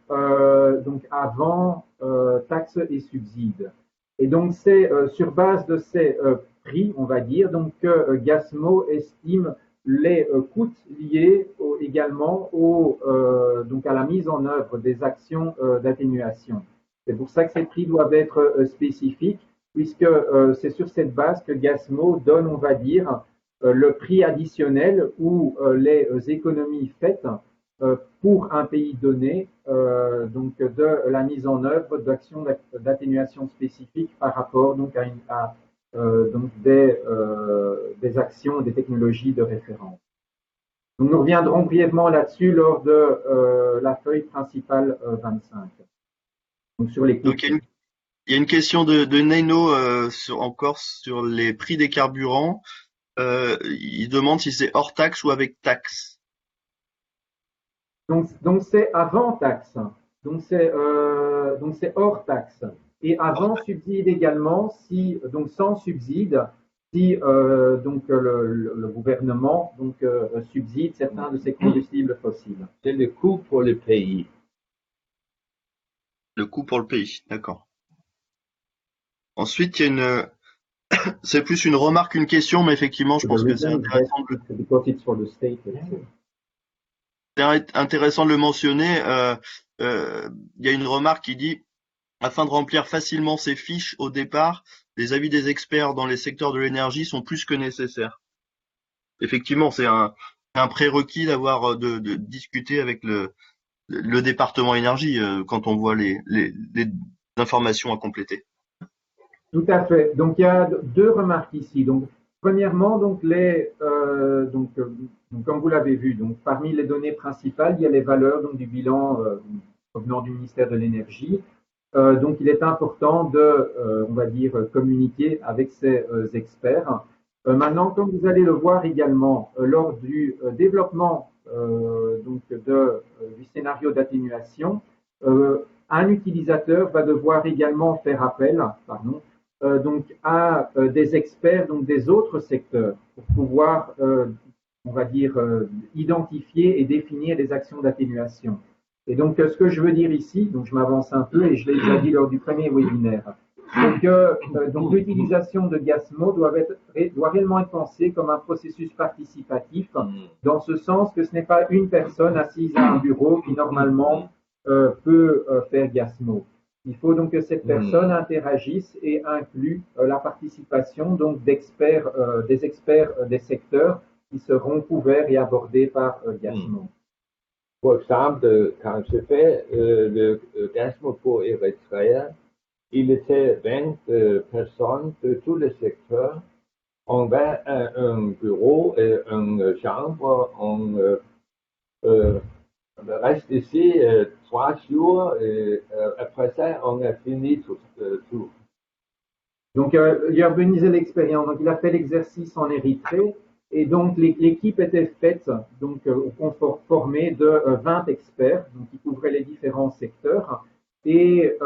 taxes et subsides. Et donc, c'est sur base de ces prix, on va dire, donc que GASMO estime les coûts liés également donc à la mise en œuvre des actions d'atténuation. C'est pour ça que ces prix doivent être spécifiques, puisque c'est sur cette base que GASMO donne, on va dire, le prix additionnel ou les économies faites pour un pays donné, donc de la mise en œuvre d'actions d'atténuation spécifiques par rapport donc à donc des actions, des technologies de référence. Donc nous reviendrons brièvement là-dessus lors de la feuille principale 25. Donc sur les coûts. Donc, il y a une question de Neno encore sur les prix des carburants. Il demande si c'est hors taxe ou avec taxe. Donc c'est avant taxe, donc c'est hors taxe et avant subside également si donc sans subside si donc le gouvernement donc subside certains de ces combustibles fossiles. C'est le coût pour le pays. Le coût pour le pays, d'accord. Ensuite, il y a c'est plus une remarque qu'une question, mais effectivement, je pense que c'est intéressant de le mentionner. Il y a une remarque qui dit, afin de remplir facilement ces fiches au départ, les avis des experts dans les secteurs de l'énergie sont plus que nécessaires. Effectivement, c'est un prérequis d'avoir de discuter avec le département énergie quand on voit les informations à compléter. Tout à fait. Donc il y a 2 remarques ici. Donc premièrement, donc donc comme vous l'avez vu, donc parmi les données principales, il y a les valeurs donc du bilan provenant du ministère de l'énergie. Donc il est important de, on va dire, communiquer avec ces experts. Maintenant, comme vous allez le voir également lors du développement donc du scénario d'atténuation, un utilisateur va devoir également faire appel, donc à des experts donc des autres secteurs pour pouvoir, on va dire, identifier et définir les actions d'atténuation. Et donc, ce que je veux dire ici, donc je m'avance un peu et je l'ai déjà dit lors du premier webinaire, Donc l'utilisation de Gasmo doit réellement être pensée comme un processus participatif, dans ce sens que ce n'est pas une personne assise à un bureau qui normalement peut faire Gasmo. Il faut donc que cette personne interagisse et inclue la participation donc d'experts, des experts des secteurs qui seront couverts et abordés par Gasmo. Par exemple, quand je fais le Gasmo pour Eritrea, il était 20 personnes de tous les secteurs. On va à un bureau et une chambre, on reste ici 3 jours et après ça, on a fini tout. Donc, il a organisé l'expérience. Donc, il a fait l'exercice en Érythrée. Et donc, l'équipe était faite, donc, formée de 20 experts, donc, qui couvraient les différents secteurs. Et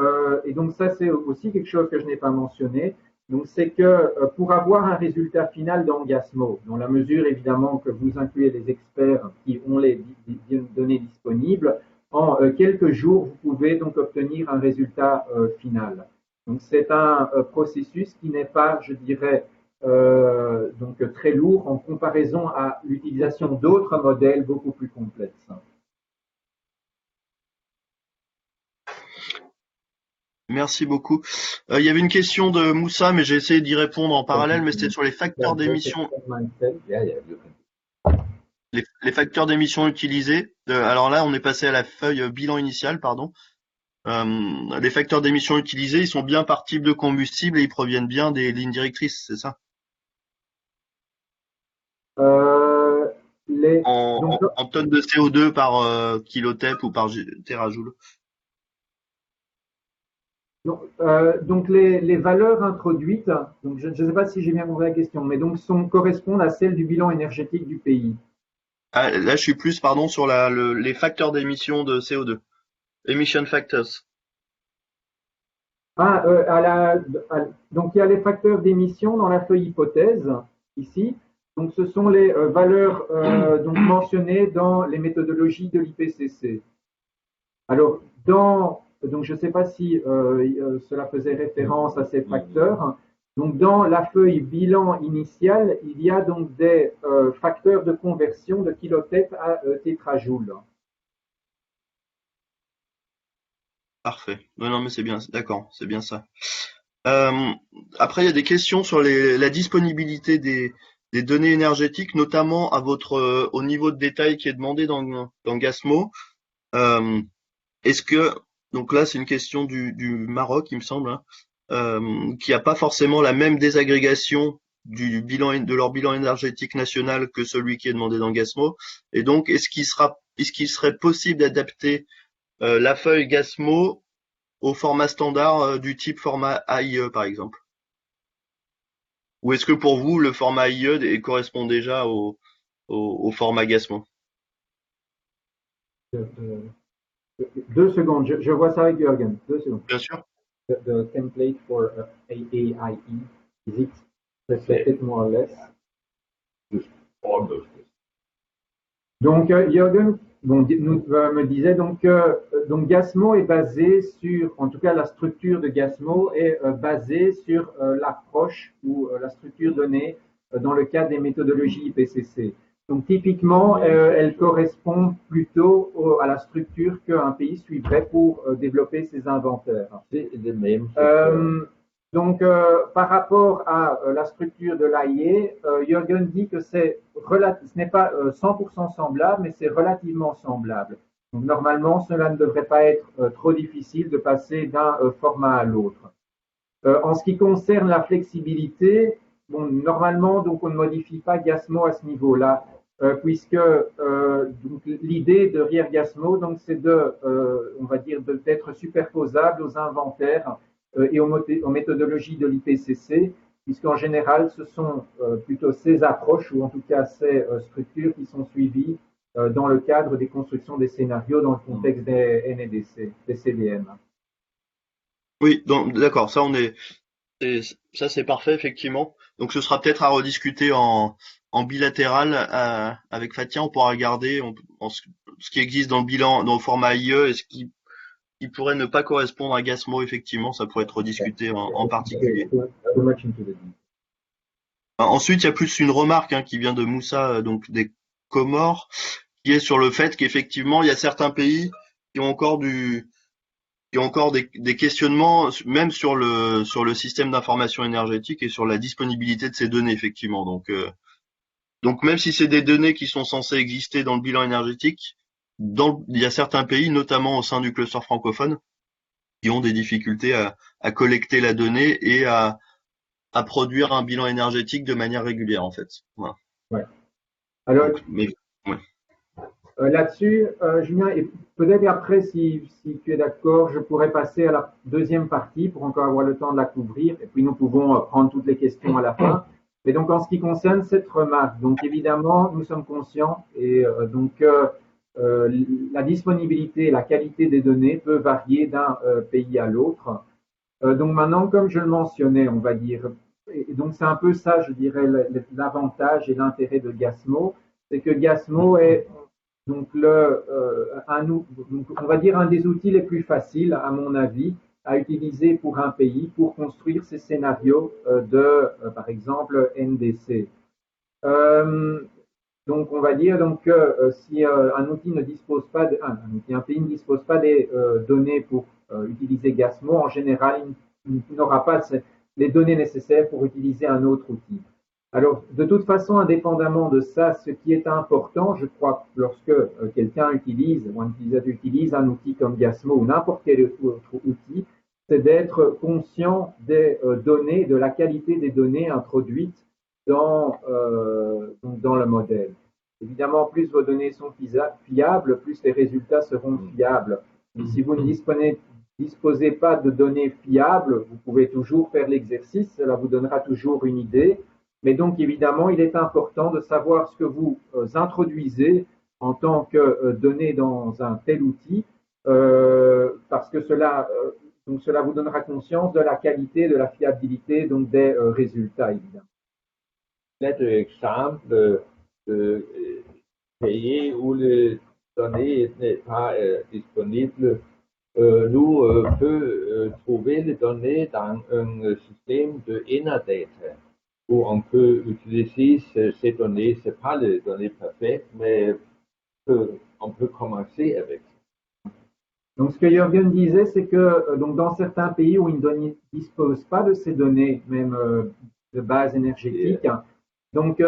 donc, ça, c'est aussi quelque chose que je n'ai pas mentionné. Donc, c'est que pour avoir un résultat final dans Gasmo, dans la mesure évidemment que vous incluez les experts qui ont les données disponibles, en quelques jours, vous pouvez donc obtenir un résultat final. Donc, c'est un processus qui n'est pas, je dirais, donc très lourd en comparaison à l'utilisation d'autres modèles beaucoup plus complexes. Merci beaucoup. Il y avait une question de Moussa, mais j'ai essayé d'y répondre en parallèle, mais c'était sur les facteurs d'émission. Les facteurs d'émission utilisés. Alors là, on est passé à la feuille bilan initial, pardon. Les facteurs d'émission utilisés, ils sont bien par type de combustible et ils proviennent bien des lignes directrices, c'est ça? En tonnes de CO2 par kilotep ou par terajoule. Donc les valeurs introduites, donc je ne sais pas si j'ai bien compris la question, mais donc correspondent à celles du bilan énergétique du pays. Ah, là, je suis plus, pardon, sur les facteurs d'émission de CO2. Emission factors. Donc il y a les facteurs d'émission dans la feuille hypothèse, ici. Donc ce sont les valeurs donc mentionnées dans les méthodologies de l'IPCC. Alors, donc je ne sais pas si cela faisait référence à ces facteurs. Donc dans la feuille bilan initiale, il y a donc des facteurs de conversion de kilotep à tétrajoule. Parfait. Non, mais c'est bien, d'accord, c'est bien ça. Après, il y a des questions sur la disponibilité des données énergétiques, notamment à au niveau de détail qui est demandé dans Gasmo. Est-ce que, donc là, c'est une question du Maroc, il me semble, hein, qui n'a pas forcément la même désagrégation de leur bilan énergétique national que celui qui est demandé dans Gasmo. Et donc, est-ce qu'il serait possible d'adapter la feuille Gasmo au format standard du type format AIE, par exemple? Ou est-ce que pour vous, le format AIE correspond déjà au format Gasmo? 2 secondes, je vois ça avec Jürgen. 2 secondes. Bien sûr. The template for AIE, is it reflected more or less? Donc, Jürgen me disait donc Gasmo est basé sur, en tout cas la structure de Gasmo est basée sur l'approche ou la structure donnée dans le cadre des méthodologies IPCC. Donc typiquement, elle correspond plutôt à la structure qu'un pays suivrait pour développer ses inventaires. Donc, par rapport à la structure de l'AIE, Jürgen dit que ce n'est pas 100% semblable, mais c'est relativement semblable. Donc, normalement, cela ne devrait pas être trop difficile de passer d'un format à l'autre. En ce qui concerne la flexibilité, bon, normalement, donc, on ne modifie pas Gasmo à ce niveau-là, puisque l'idée derrière Gasmo, donc, c'est on va dire, d'être superposable aux inventaires et aux méthodologies de l'IPCC, puisqu'en général, ce sont plutôt ces approches, ou en tout cas ces structures qui sont suivies dans le cadre des constructions des scénarios dans le contexte des NEDC, des CDM. Oui, donc d'accord, ça c'est parfait effectivement. Donc ce sera peut-être à rediscuter en bilatéral avec Fatia. On pourra regarder ce qui existe dans le bilan, dans le format IE, et qui pourrait ne pas correspondre à Gasmo, effectivement, ça pourrait être rediscuté en particulier. Ensuite, il y a plus une remarque qui vient de Moussa, donc des Comores, qui est sur le fait qu'effectivement, il y a certains pays qui ont encore des questionnements, même sur le système d'information énergétique et sur la disponibilité de ces données, effectivement. Donc même si c'est des données qui sont censées exister dans le bilan énergétique, il y a certains pays, notamment au sein du cluster francophone, qui ont des difficultés à collecter la donnée et à produire un bilan énergétique de manière régulière, en fait. Voilà. Ouais. Alors, ouais. Là-dessus, Julien, et peut-être après, si tu es d'accord, je pourrais passer à la deuxième partie pour encore avoir le temps de la couvrir, et puis nous pouvons prendre toutes les questions à la fin. Mais donc, en ce qui concerne cette remarque, donc évidemment, nous sommes conscients, et la disponibilité et la qualité des données peut varier d'un pays à l'autre. Donc maintenant, comme je le mentionnais, on va dire, et donc c'est un peu ça, je dirais, l'avantage et l'intérêt de Gasmo, c'est que Gasmo est donc on va dire un des outils les plus faciles, à mon avis, à utiliser pour un pays pour construire ces scénarios par exemple, NDC. Donc, on va dire que si un outil ne dispose pas un pays ne dispose pas des données pour utiliser Gasmo, en général, il n'aura pas les données nécessaires pour utiliser un autre outil. Alors, de toute façon, indépendamment de ça, ce qui est important, je crois, lorsque quelqu'un utilise, ou un utilisateur utilise un outil comme Gasmo ou n'importe quel autre outil, c'est d'être conscient des données, de la qualité des données introduites dans le modèle. Évidemment, plus vos données sont fiables, plus les résultats seront fiables. Et si vous ne disposez pas de données fiables, vous pouvez toujours faire l'exercice, cela vous donnera toujours une idée. Mais donc, évidemment, il est important de savoir ce que vous introduisez en tant que données dans un tel outil, parce que cela vous donnera conscience de la qualité, de la fiabilité donc des résultats, évidemment. Peut-être exemple de pays où les données n'est pas disponibles. Nous peut trouver les données dans un système de Enadata, où on peut utiliser ces données. Ce n'est pas les données parfaites, mais on peut commencer avec. Donc, ce que Jürgen disait, c'est que donc dans certains pays où ils ne disposent pas de ces données, même de base énergétique, donc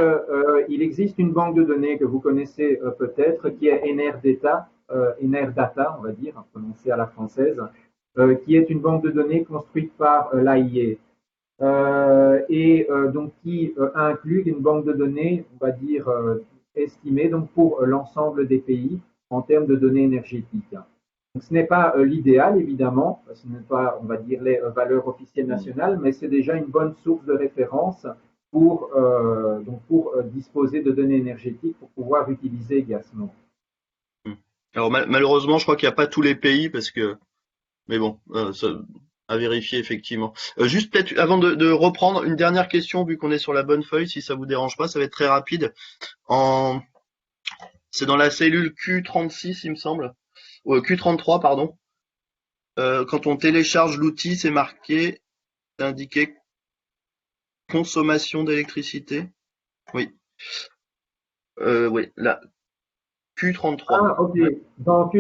il existe une banque de données que vous connaissez peut-être, qui est Enerdata, on va dire, prononcé à la française, qui est une banque de données construite par l'AIE. Donc qui inclut une banque de données, on va dire, estimée donc pour l'ensemble des pays en termes de données énergétiques. Donc, ce n'est pas l'idéal, évidemment, ce n'est pas, on va dire, les valeurs officielles nationales, mais c'est déjà une bonne source de référence pour disposer de données énergétiques pour pouvoir utiliser Gasmo. Alors malheureusement, je crois qu'il n'y a pas tous les pays mais bon, à vérifier effectivement. Juste peut-être avant de reprendre une dernière question, vu qu'on est sur la bonne feuille, si ça vous dérange pas, ça va être très rapide. C'est dans la cellule Q36, il me semble. Q33, pardon. Quand on télécharge l'outil, c'est indiqué consommation d'électricité. Oui. Oui, là. Q33. Ah, ok. Donc,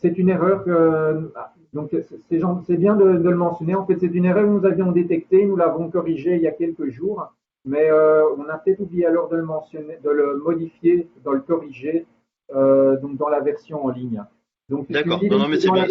c'est une erreur que. Donc, c'est bien de le mentionner. En fait, c'est une erreur que nous avions détectée. Nous l'avons corrigée il y a quelques jours. Mais on a peut-être oublié alors de le mentionner, de le modifier, de le corriger donc dans la version en ligne. Donc, d'accord. Non, mais c'est bien.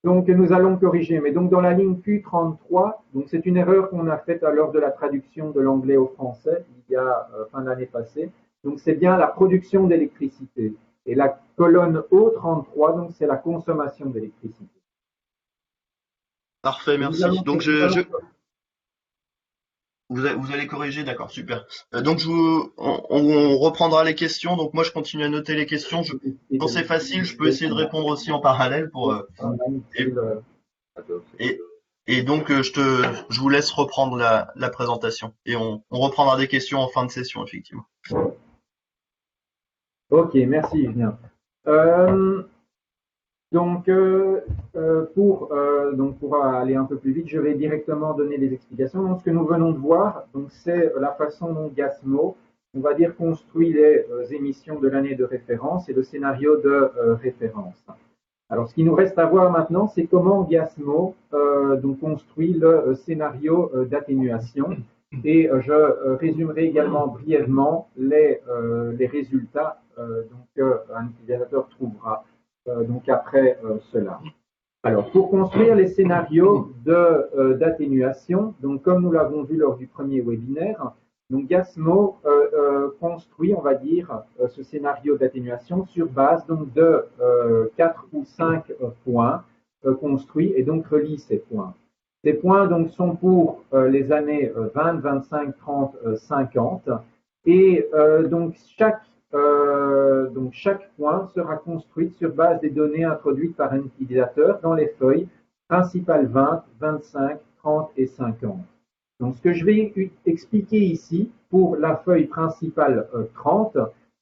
Donc, nous allons corriger. Mais donc, dans la ligne Q33, donc c'est une erreur qu'on a faite lors de la traduction de l'anglais au français il y a fin d'année passée. Donc, c'est bien la production d'électricité. Et la colonne O33, donc, c'est la consommation d'électricité. Parfait, merci. Donc, vous allez corriger, d'accord, super. Donc, on reprendra les questions. Donc, moi, je continue à noter les questions. Quand c'est facile, je peux essayer de répondre aussi en parallèle et donc, je vous laisse reprendre la présentation. Et on reprendra des questions en fin de session, effectivement. Ok, merci Julien. Donc, pour aller un peu plus vite, je vais directement donner les explications. Donc, ce que nous venons de voir, donc, c'est la façon dont Gasmo, on va dire, construit les émissions de l'année de référence et le scénario de référence. Alors, ce qui nous reste à voir maintenant, c'est comment Gasmo donc construit le scénario d'atténuation. Et je résumerai également brièvement les résultats qu'un utilisateur trouvera donc après cela. Alors, pour construire les scénarios d'atténuation, donc comme nous l'avons vu lors du premier webinaire, donc Gasmo construit, on va dire, ce scénario d'atténuation sur base donc de 4 ou 5 points construits et donc relie ces points. Ces points donc sont pour les années 20, 25, 30, 50 et donc chaque point sera construit sur base des données introduites par un utilisateur dans les feuilles principales 20, 25, 30 et 50. Donc, ce que je vais expliquer ici pour la feuille principale 30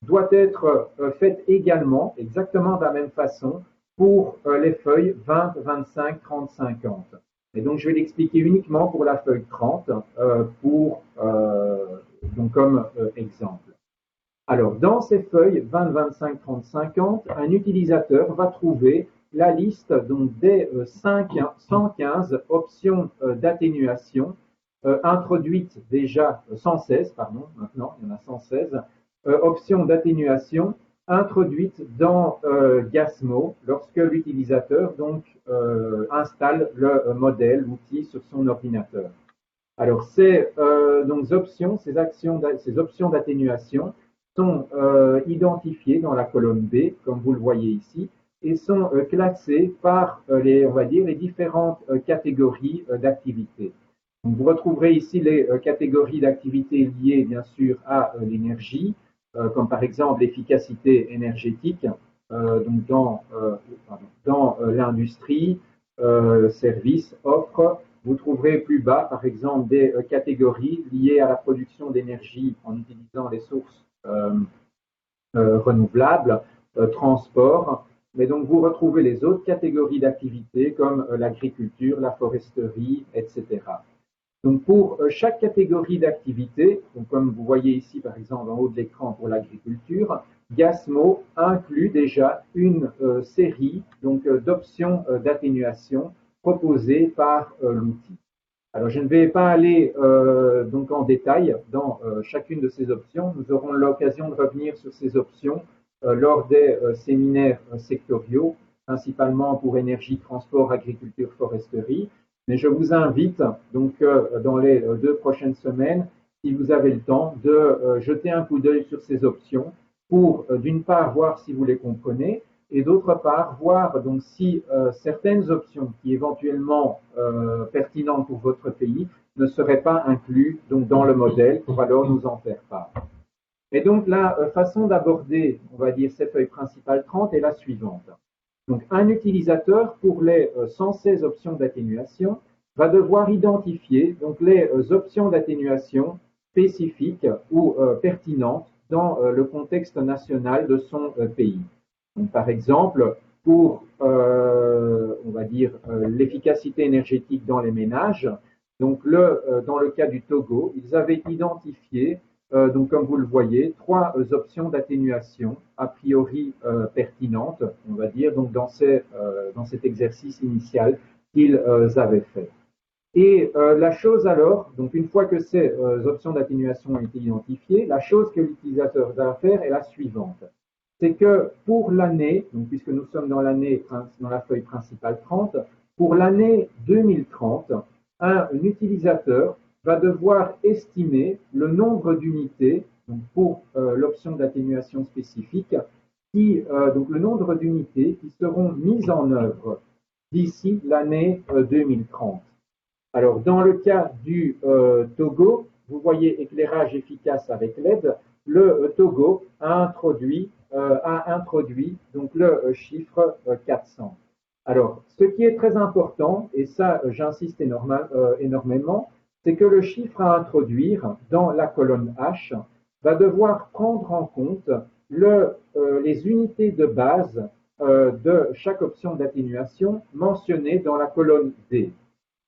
doit être fait également, exactement de la même façon, pour les feuilles 20, 25, 30, 50. Et donc, je vais l'expliquer uniquement pour la feuille 30 donc comme exemple. Alors, dans ces feuilles 20, 25, 30, 50, un utilisateur va trouver la liste donc, des 115 options d'atténuation introduites déjà 116, pardon, maintenant il y en a 116 options d'atténuation introduites dans Gasmo lorsque l'utilisateur donc installe le modèle, l'outil sur son ordinateur. Alors ces options, ces options d'atténuation sont identifiées dans la colonne B, comme vous le voyez ici, et sont classées par on va dire, les différentes catégories d'activités. Vous retrouverez ici les catégories d'activités liées, bien sûr, à l'énergie, comme par exemple l'efficacité énergétique, donc dans l'industrie, services, offres. Vous trouverez plus bas, par exemple, des catégories liées à la production d'énergie en utilisant les sources renouvelables, transport. Mais donc, vous retrouvez les autres catégories d'activités comme l'agriculture, la foresterie, etc. Donc, pour chaque catégorie d'activité, comme vous voyez ici, par exemple, en haut de l'écran pour l'agriculture, Gasmo inclut déjà une série d'options d'atténuation proposées par l'outil. Alors, je ne vais pas aller donc en détail dans chacune de ces options. Nous aurons l'occasion de revenir sur ces options lors des séminaires sectoriaux, principalement pour énergie, transport, agriculture, foresterie. Mais je vous invite donc dans les 2 prochaines semaines, si vous avez le temps, de jeter un coup d'œil sur ces options pour d'une part voir si vous les comprenez et d'autre part voir donc si certaines options qui éventuellement pertinentes pour votre pays ne seraient pas incluses donc dans le modèle pour alors nous en faire part. Et donc la façon d'aborder, on va dire, cette feuille principale 30 est la suivante. Donc, un utilisateur, pour les 116 options d'atténuation, va devoir identifier donc, les options d'atténuation spécifiques ou pertinentes dans le contexte national de son pays. Donc, par exemple, pour, on va dire, l'efficacité énergétique dans les ménages, donc dans le cas du Togo, ils avaient identifié donc, comme vous le voyez, 3 options d'atténuation a priori pertinentes, on va dire, donc dans cet exercice initial qu'ils avaient fait. Et la chose alors, donc une fois que ces options d'atténuation ont été identifiées, la chose que l'utilisateur va faire est la suivante. C'est que pour l'année, donc puisque nous sommes dans la feuille principale 30, pour l'année 2030, un utilisateur va devoir estimer le nombre d'unités pour l'option d'atténuation spécifique, donc le nombre d'unités qui seront mises en œuvre d'ici l'année 2030. Alors, dans le cas du Togo, vous voyez éclairage efficace avec LED, le Togo a introduit donc le chiffre 400. Alors, ce qui est très important, et ça j'insiste énormément, c'est que le chiffre à introduire dans la colonne H va devoir prendre en compte les unités de base de chaque option d'atténuation mentionnée dans la colonne D.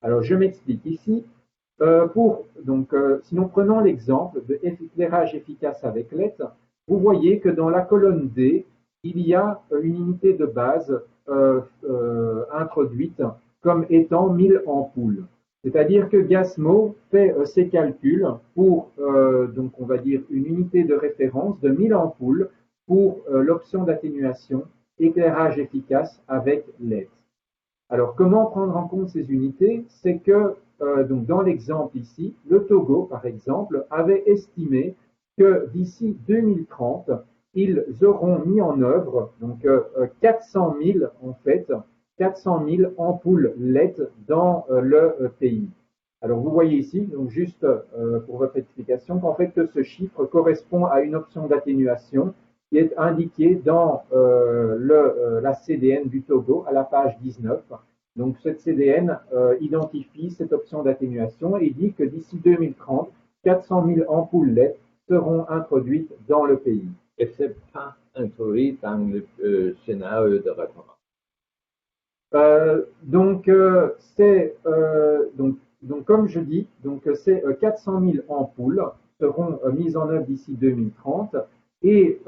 Alors, je m'explique ici. Si nous prenons l'exemple de éclairage efficace avec LED, vous voyez que dans la colonne D, il y a une unité de base introduite comme étant 1000 ampoules. C'est-à-dire que Gasmo fait ses calculs pour, on va dire, une unité de référence de 1000 ampoules pour l'option d'atténuation éclairage efficace avec LED. Alors, comment prendre en compte ces unités? C'est que, dans l'exemple ici, le Togo, par exemple, avait estimé que d'ici 2030, ils auront mis en œuvre 400 000, en fait, 400 000 ampoules LED dans le pays. Alors, vous voyez ici, donc juste pour votre explication, qu'en fait, que ce chiffre correspond à une option d'atténuation qui est indiquée dans la CDN du Togo à la page 19. Donc, cette CDN identifie cette option d'atténuation et dit que d'ici 2030, 400 000 ampoules LED seront introduites dans le pays. Et ce n'est pas introduit dans le scénario de référence. Comme je dis, ces 400 000 ampoules seront mises en œuvre d'ici 2030. Et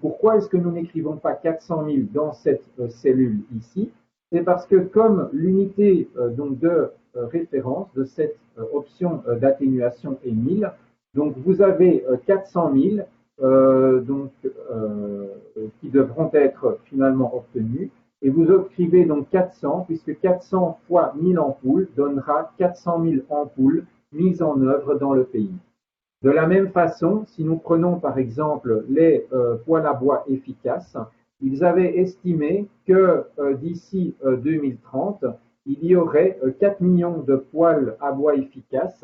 pourquoi est-ce que nous n'écrivons pas 400 000 dans cette cellule ici? C'est parce que comme l'unité de référence de cette option d'atténuation est 1000, donc vous avez 400 000 qui devront être finalement obtenus. Et vous écrivez donc 400, puisque 400 fois 1000 ampoules donnera 400 000 ampoules mises en œuvre dans le pays. De la même façon, si nous prenons par exemple les poêles à bois efficaces, ils avaient estimé que d'ici 2030, il y aurait 4 millions de poêles à bois efficaces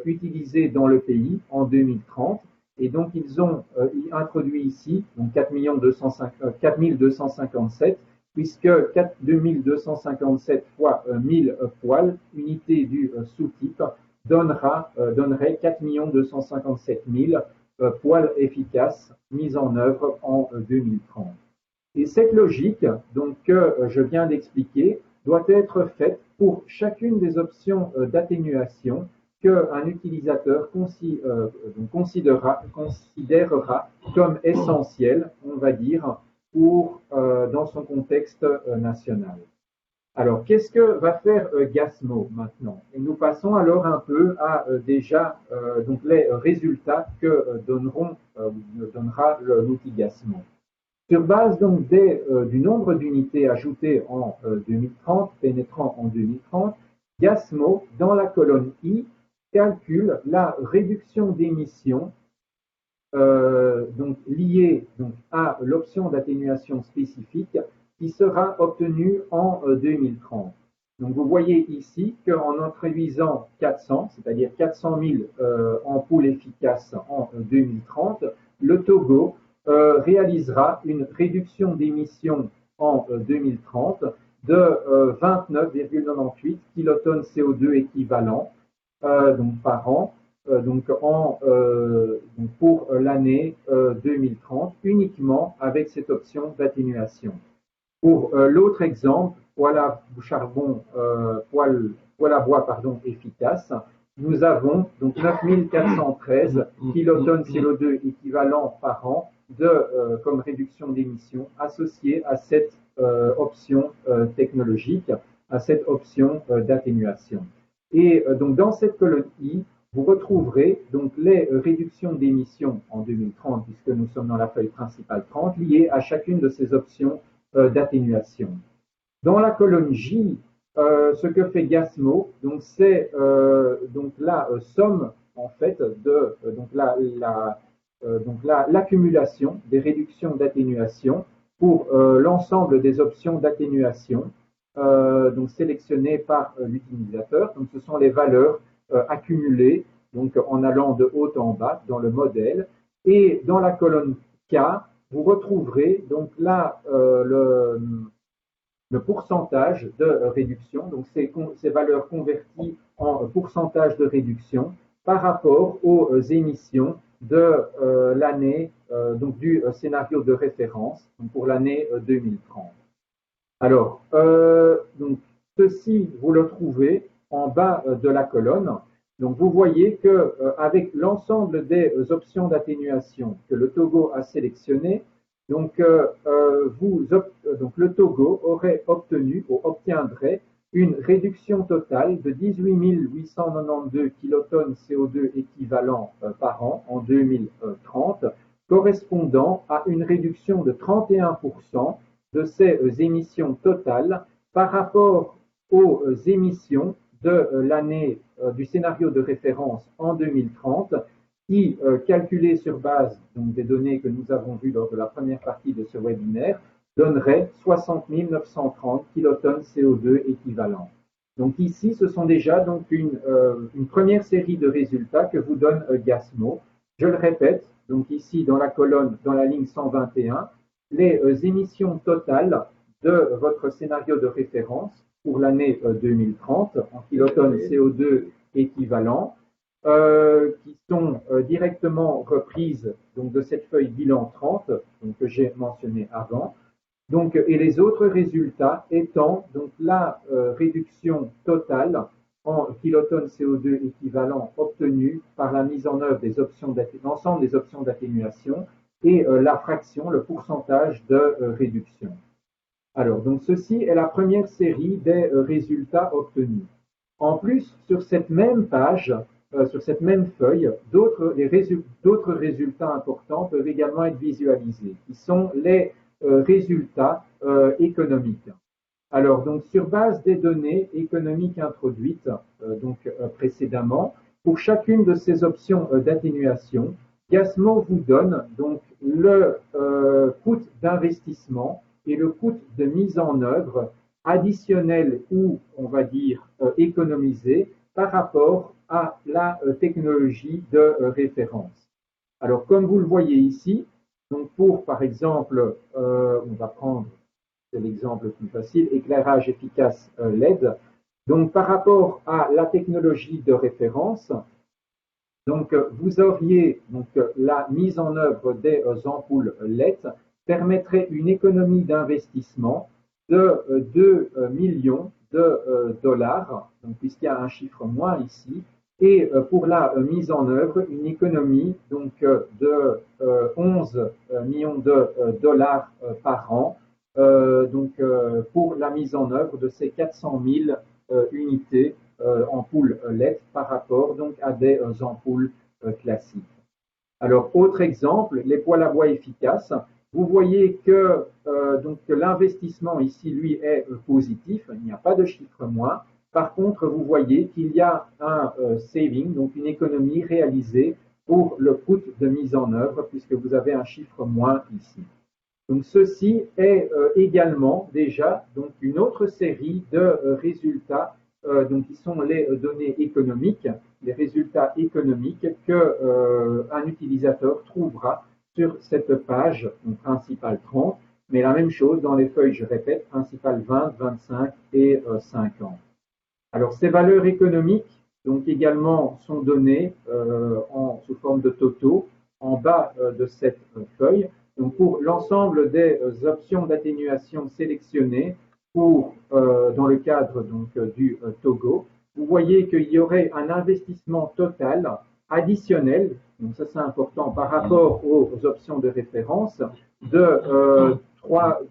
utilisés dans le pays en 2030. Et donc, ils ont introduit ici donc 4257, puisque 4257 fois 1000 poêles, unité du sous-type, donnerait 4 257 000 poêles efficaces mis en œuvre en 2030. Et cette logique donc, que je viens d'expliquer doit être faite pour chacune des options d'atténuation qu'un utilisateur considérera comme essentielles, on va dire, dans son contexte national. Alors, qu'est-ce que va faire Gasmo maintenant? Et nous passons alors un peu à les résultats que donnera l'outil Gasmo. Sur base donc du nombre d'unités ajoutées en 2030, pénétrant en 2030, Gasmo, dans la colonne I, calcule la réduction d'émissions liée à l'option d'atténuation spécifique qui sera obtenue en 2030. Donc vous voyez ici qu'en introduisant 400, c'est-à-dire 400 000 ampoules efficaces en 2030, le Togo réalisera une réduction d'émissions en 2030 de 29,98 kilotonnes CO2 équivalents par an pour l'année 2030 uniquement avec cette option d'atténuation. Pour l'autre exemple, poêle à bois efficace, nous avons donc 9413 kilotonnes CO2 équivalents par an comme réduction d'émissions associée à cette option technologique, à cette option d'atténuation. Et donc dans cette colonne I, vous retrouverez donc les réductions d'émissions en 2030, puisque nous sommes dans la feuille principale 30, liées à chacune de ces options d'atténuation. Dans la colonne J, ce que fait Gasmo, donc c'est la somme en fait de l'accumulation des réductions d'atténuation pour l'ensemble des options d'atténuation sélectionnées par l'utilisateur. Donc ce sont les valeurs accumulées donc en allant de haut en bas dans le modèle. Et dans la colonne K, vous retrouverez donc là le pourcentage de réduction, donc ces valeurs converties en pourcentage de réduction par rapport aux émissions de l'année, donc du scénario de référence pour l'année 2030. Alors, donc, ceci, vous le trouvez en bas de la colonne. Donc, vous voyez que avec l'ensemble des options d'atténuation que le Togo a sélectionnées, donc, donc le Togo aurait obtenu ou obtiendrait une réduction totale de 18 892 kilotonnes CO2 équivalent par an en 2030, correspondant à une réduction de 31% de ces émissions totales par rapport aux émissions de l'année du scénario de référence en 2030, qui, calculées sur base donc, des données que nous avons vues lors de la première partie de ce webinaire, donnerait 60 930 kilotonnes CO2 équivalent. Donc ici, ce sont déjà donc une première série de résultats que vous donne Gasmo. Je le répète, donc ici dans la colonne, dans la ligne 121, les émissions totales de votre scénario de référence pour l'année 2030 en kilotonnes CO2 équivalent, qui sont directement reprises donc, de cette feuille bilan 30 donc, que j'ai mentionné avant. Donc, et les autres résultats étant donc, la réduction totale en kilotonnes CO2 équivalent obtenue par la mise en œuvre des options l'ensemble des options d'atténuation et la fraction, le pourcentage de réduction. Alors, donc ceci est la première série des résultats obtenus. En plus, sur cette même page, sur cette même feuille, d'autres résultats importants peuvent également être visualisés, qui sont les résultats économiques. Alors, donc, sur base des données économiques introduites précédemment, pour chacune de ces options d'atténuation, Gasmo vous donne donc le coût d'investissement et le coût de mise en œuvre additionnel ou, on va dire, économisé par rapport à la technologie de référence. Alors, comme vous le voyez ici, donc pour, par exemple, on va prendre, c'est l'exemple le plus facile, éclairage efficace LED. Donc, par rapport à la technologie de référence, donc, vous auriez donc, la mise en œuvre des ampoules LED permettrait une économie d'investissement de 2 millions de dollars, puisqu'il y a un chiffre moins ici, et pour la mise en œuvre, une économie donc, de 11 millions de dollars par an, pour la mise en œuvre de ces 400 000 unités ampoules LED par rapport donc, à des ampoules classiques. Alors, autre exemple, les poêles à bois efficaces. Vous voyez que l'investissement ici, lui, est positif. Il n'y a pas de chiffre moins. Par contre, vous voyez qu'il y a un saving, donc une économie réalisée pour le coût de mise en œuvre, puisque vous avez un chiffre moins ici. Donc, ceci est également déjà donc, une autre série de résultats donc, qui sont les données économiques, les résultats économiques qu'un utilisateur trouvera sur cette page donc, principale 30, mais la même chose dans les feuilles, je répète, principales 20, 25 et 50. Alors, ces valeurs économiques donc, également sont données sous forme de totaux en bas de cette feuille. Donc, pour l'ensemble des options d'atténuation sélectionnées dans le cadre donc, du Togo, vous voyez qu'il y aurait un investissement total additionnel, donc ça c'est important, par rapport aux options de référence, de 3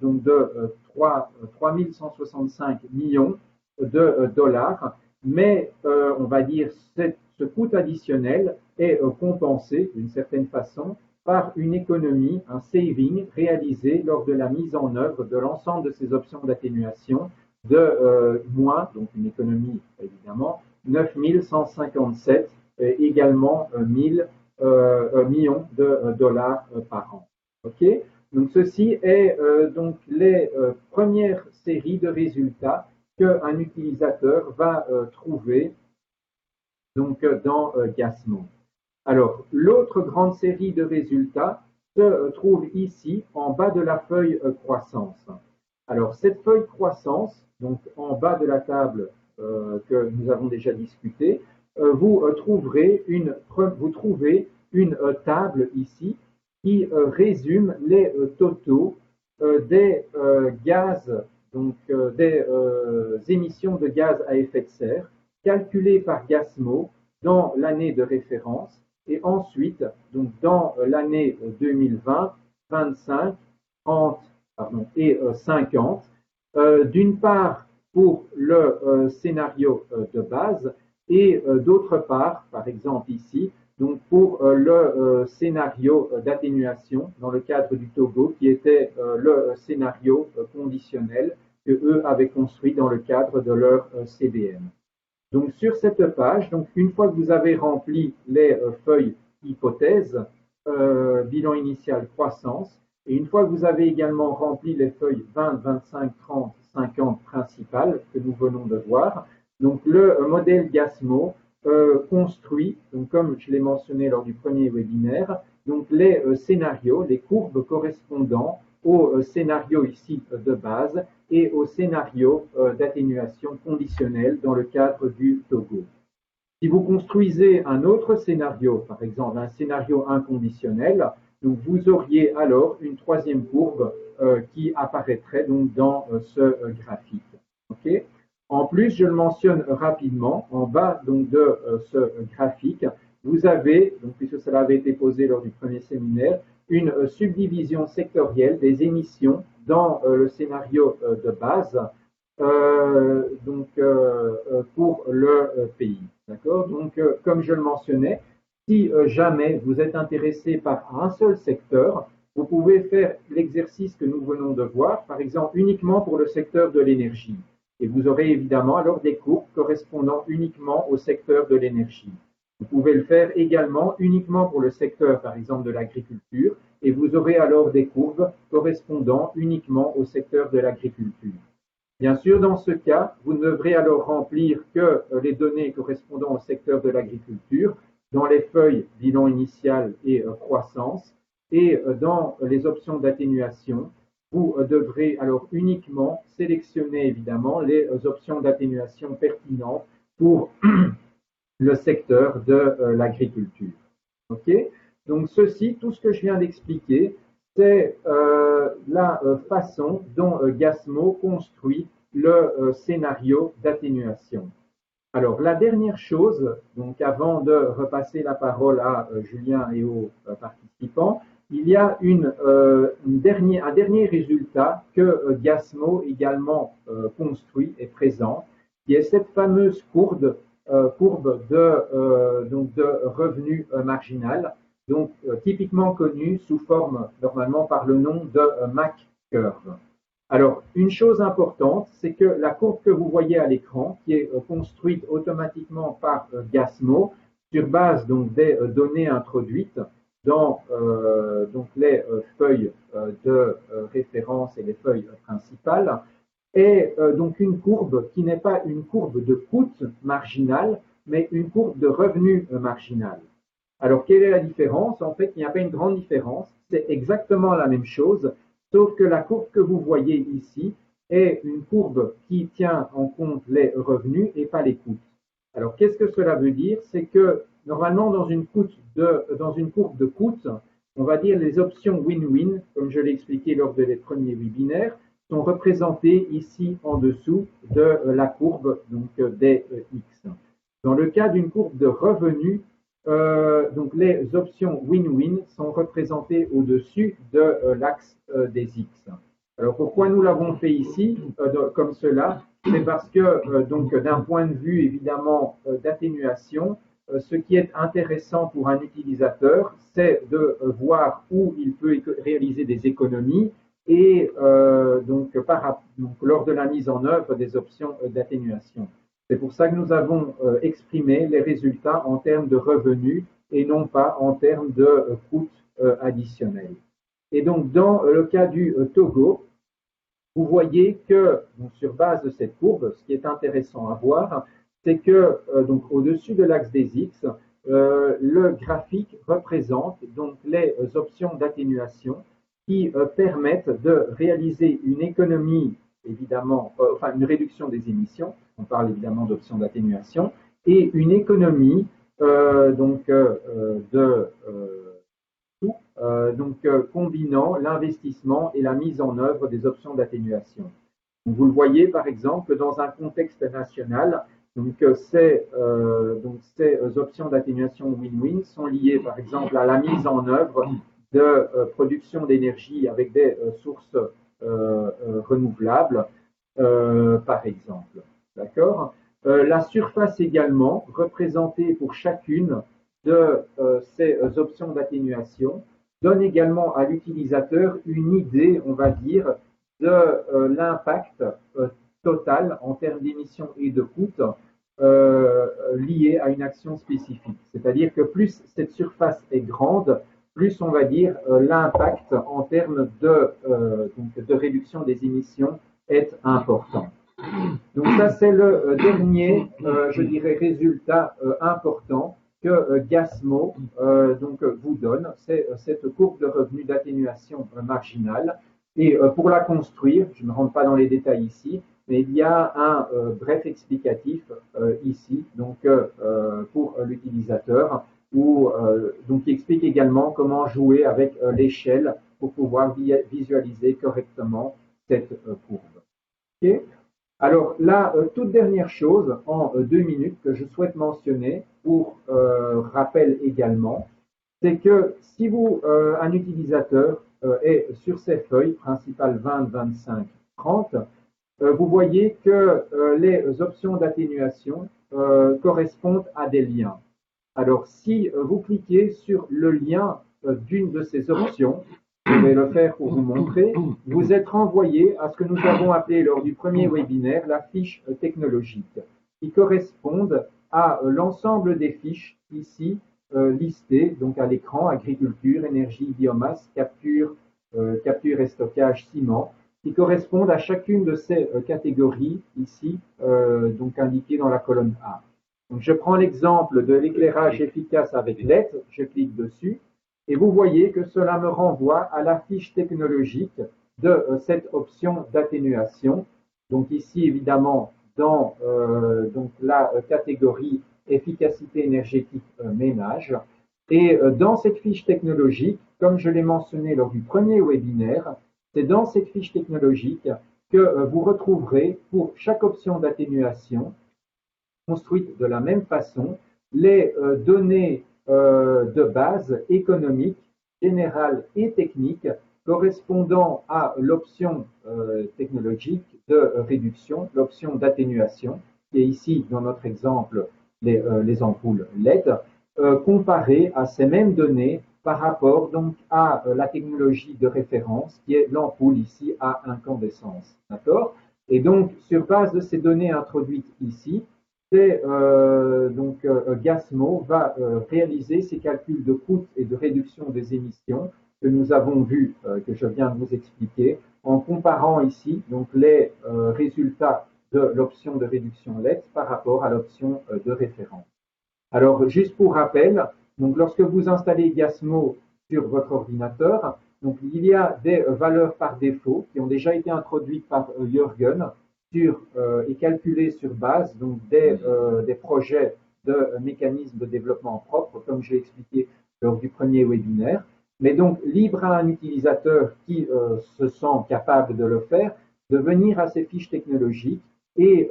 165 millions de dollars, mais on va dire ce coût additionnel est compensé d'une certaine façon par une économie, un saving réalisé lors de la mise en œuvre de l'ensemble de ces options d'atténuation de moins, donc une économie évidemment, 9 157 également millions de dollars par an. Okay, donc ceci est donc les premières séries de résultats qu'un utilisateur va trouver donc, dans Gasmo. Alors, l'autre grande série de résultats se trouve ici, en bas de la feuille croissance. Alors, cette feuille croissance, donc en bas de la table que nous avons déjà discutée, vous trouvez une table ici qui résume les totaux des gaz, donc des émissions de gaz à effet de serre calculées par Gasmo dans l'année de référence et ensuite, donc dans l'année 2020, 25, 30 pardon, et 50, d'une part pour le scénario de base et d'autre part, par exemple ici, donc pour le scénario d'atténuation dans le cadre du Togo, qui était le scénario conditionnel que eux avaient construit dans le cadre de leur CDM. Donc sur cette page, donc une fois que vous avez rempli les feuilles hypothèses, bilan initial croissance, et une fois que vous avez également rempli les feuilles 20, 25, 30, 50 principales que nous venons de voir, donc le modèle Gasmo construit, donc comme je l'ai mentionné lors du premier webinaire, donc les scénarios, les courbes correspondant au scénario ici de base et au scénario d'atténuation conditionnelle dans le cadre du Togo. Si vous construisez un autre scénario, par exemple un scénario inconditionnel, donc vous auriez alors une troisième courbe qui apparaîtrait donc dans ce graphique. Okay. En plus, je le mentionne rapidement, en bas donc de ce graphique, vous avez, donc, puisque cela avait été posé lors du premier séminaire, une subdivision sectorielle des émissions dans le scénario de base pour le pays. D'accord. Donc, comme je le mentionnais, si jamais vous êtes intéressé par un seul secteur, vous pouvez faire l'exercice que nous venons de voir, par exemple uniquement pour le secteur de l'énergie. Et vous aurez évidemment alors des courbes correspondant uniquement au secteur de l'énergie. Vous pouvez le faire également uniquement pour le secteur, par exemple, de l'agriculture, et vous aurez alors des courbes correspondant uniquement au secteur de l'agriculture. Bien sûr, dans ce cas, vous ne devrez alors remplir que les données correspondant au secteur de l'agriculture dans les feuilles bilan initial et croissance, et dans les options d'atténuation, vous devrez alors uniquement sélectionner évidemment les options d'atténuation pertinentes pour le secteur de l'agriculture. Ok. Donc ceci, tout ce que je viens d'expliquer, c'est la façon dont Gasmo construit le scénario d'atténuation. Alors la dernière chose, donc avant de repasser la parole à Julien et aux participants, il y a un dernier résultat que Gasmo également construit et présente, qui est cette fameuse courbe de revenu marginal, donc typiquement connue sous forme normalement par le nom de MAC curve. Alors, une chose importante, c'est que la courbe que vous voyez à l'écran, qui est construite automatiquement par Gasmo, sur base donc des données introduites dans donc les feuilles de référence et les feuilles principales, est donc une courbe qui n'est pas une courbe de coût marginal, mais une courbe de revenu marginal. Alors, quelle est la différence? En fait, il n'y a pas une grande différence. C'est exactement la même chose, sauf que la courbe que vous voyez ici est une courbe qui tient en compte les revenus et pas les coûts. Alors, qu'est-ce que cela veut dire? C'est que normalement, dans une courbe de coûts, on va dire les options win-win, comme je l'ai expliqué lors des premiers webinaires, sont représentées ici en dessous de la courbe donc, des X. Dans le cas d'une courbe de revenus, donc les options win-win sont représentées au-dessus de l'axe des X. Alors pourquoi nous l'avons fait ici comme cela? C'est parce que donc d'un point de vue évidemment d'atténuation, ce qui est intéressant pour un utilisateur, c'est de voir où il peut réaliser des économies et donc lors de la mise en œuvre des options d'atténuation. C'est pour ça que nous avons exprimé les résultats en termes de revenus et non pas en termes de coûts additionnels. Et donc, dans le cas du Togo, vous voyez que, donc, sur base de cette courbe, ce qui est intéressant à voir, c'est que donc au-dessus de l'axe des X, le graphique représente donc les options d'atténuation qui permettent de réaliser une économie, évidemment, enfin une réduction des émissions. On parle évidemment d'options d'atténuation et une économie combinant l'investissement et la mise en œuvre des options d'atténuation. Vous le voyez par exemple dans un contexte national, ces options d'atténuation win-win sont liées par exemple à la mise en œuvre de production d'énergie avec des sources renouvelables, par exemple. D'accord. La surface également, représentée pour chacune de ces options d'atténuation, donne également à l'utilisateur une idée, on va dire, de l'impact total en termes d'émissions et de coûts liés à une action spécifique. C'est-à-dire que plus cette surface est grande, plus on va dire l'impact en termes de réduction des émissions est important. Donc ça, c'est le dernier, je dirais, résultat important que Gasmo vous donne, c'est cette courbe de revenu d'atténuation marginale. Et pour la construire, je ne rentre pas dans les détails ici, mais il y a un bref explicatif ici, pour l'utilisateur, qui explique également comment jouer avec l'échelle pour pouvoir visualiser correctement cette courbe. Okay. Alors, la toute dernière chose, en 2 minutes, que je souhaite mentionner pour rappel également, c'est que si un utilisateur est sur ses feuilles, principales 20, 25, 30, vous voyez que les options d'atténuation correspondent à des liens. Alors, si vous cliquez sur le lien d'une de ces options, je vais le faire pour vous montrer, vous êtes renvoyé à ce que nous avons appelé lors du premier webinaire la fiche technologique, qui correspondent à l'ensemble des fiches ici listées, donc à l'écran, agriculture, énergie, biomasse, capture et stockage, ciment, qui correspondent à chacune de ces catégories ici, indiquées dans la colonne A. Donc, je prends l'exemple de l'éclairage efficace avec LED, je clique dessus, et vous voyez que cela me renvoie à la fiche technologique de cette option d'atténuation. Donc ici, évidemment, dans la catégorie efficacité énergétique ménage. Et dans cette fiche technologique, comme je l'ai mentionné lors du premier webinaire, c'est dans cette fiche technologique que vous retrouverez pour chaque option d'atténuation, construite de la même façon, les données de base économique, générale et technique correspondant à l'option technologique de réduction, l'option d'atténuation, qui est ici, dans notre exemple, les ampoules LED, comparées à ces mêmes données par rapport donc à la technologie de référence, qui est l'ampoule ici à incandescence. D'accord? Et donc, sur base de ces données introduites ici, Gasmo va réaliser ces calculs de coûts et de réduction des émissions que nous avons vus, que je viens de vous expliquer, en comparant ici donc les résultats de l'option de réduction LED par rapport à l'option de référence. Alors, juste pour rappel, donc lorsque vous installez Gasmo sur votre ordinateur, donc il y a des valeurs par défaut qui ont déjà été introduites par Jürgen et calculées sur base donc des projets de mécanismes de développement propre, comme je l'ai expliqué lors du premier webinaire. Mais donc, libre à un utilisateur qui se sent capable de le faire, de venir à ces fiches technologiques et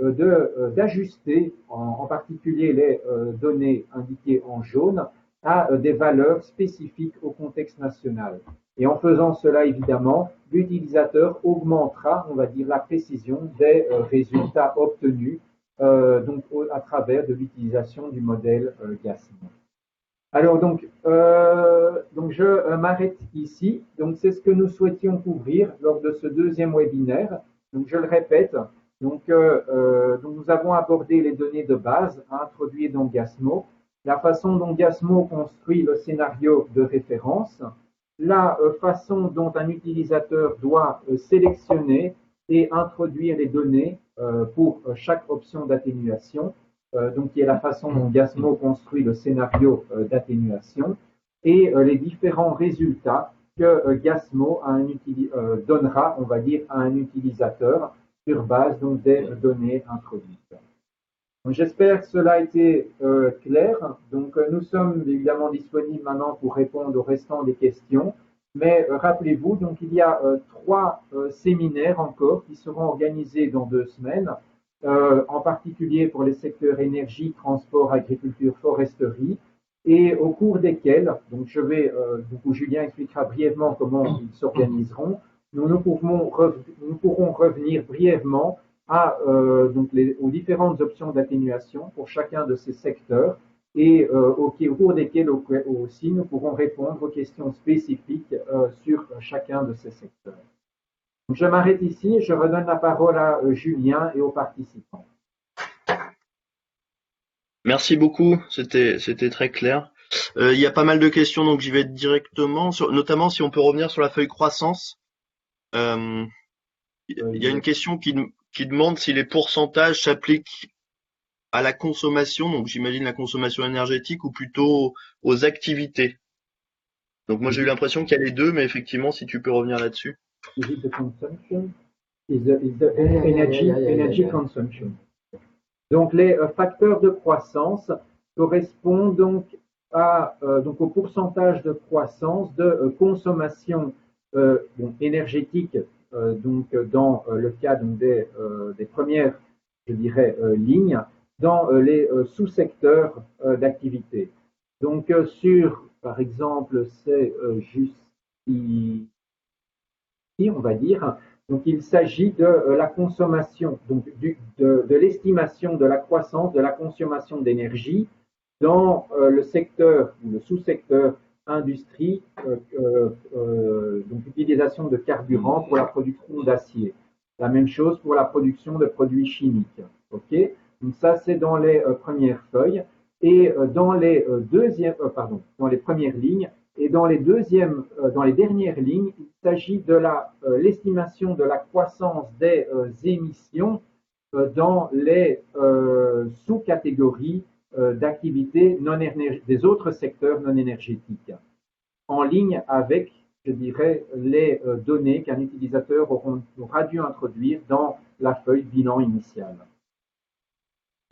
d'ajuster en particulier les données indiquées en jaune à des valeurs spécifiques au contexte national. Et en faisant cela, évidemment, l'utilisateur augmentera, on va dire, la précision des résultats obtenus à travers de l'utilisation du modèle Gasmo. Alors je m'arrête ici. Donc c'est ce que nous souhaitions couvrir lors de ce deuxième webinaire. Donc je le répète. Donc nous avons abordé les données de base introduites dans Gasmo, la façon dont Gasmo construit le scénario de référence, la façon dont un utilisateur doit sélectionner et introduire les données pour chaque option d'atténuation, qui est la façon dont Gasmo construit le scénario d'atténuation, et les différents résultats que Gasmo donnera, on va dire, à un utilisateur sur base donc, des données introduites. J'espère que cela a été clair. Donc, nous sommes évidemment disponibles maintenant pour répondre au restant des questions. Mais rappelez-vous, donc il y a trois séminaires encore qui seront organisés dans 2 semaines, en particulier pour les secteurs énergie, transport, agriculture, foresterie, et au cours desquels, donc où Julien expliquera brièvement comment ils s'organiseront, nous pourrons revenir brièvement aux différentes options d'atténuation pour chacun de ces secteurs et au cours desquels aussi nous pourrons répondre aux questions spécifiques sur chacun de ces secteurs. Donc, je m'arrête ici et je redonne la parole à Julien et aux participants. Merci beaucoup, c'était très clair. Il y a pas mal de questions, donc j'y vais directement, notamment si on peut revenir sur la feuille croissance. Il y a une question qui demande si les pourcentages s'appliquent à la consommation, donc j'imagine la consommation énergétique, ou plutôt aux activités. Donc moi j'ai eu l'impression qu'il y a les deux, mais effectivement si tu peux revenir là-dessus. Is it the consumption? Is the energy consumption? Donc les facteurs de croissance correspondent donc au pourcentage de croissance de consommation énergétique dans le cas donc, des premières, je dirais, lignes, dans les sous-secteurs d'activité. Donc par exemple, c'est juste ici, on va dire. Donc il s'agit de la consommation, donc de l'estimation de la croissance de la consommation d'énergie dans le secteur ou le sous-secteur industrie, donc utilisation de carburant pour la production d'acier. La même chose pour la production de produits chimiques. Ok, donc ça c'est dans les premières feuilles et dans les dans les premières lignes. Et dans les dernières lignes, il s'agit de l'estimation de la croissance des émissions dans les sous-catégories d'activités des autres secteurs non énergétiques, en ligne avec, je dirais, les données qu'un utilisateur aura dû introduire dans la feuille bilan initiale.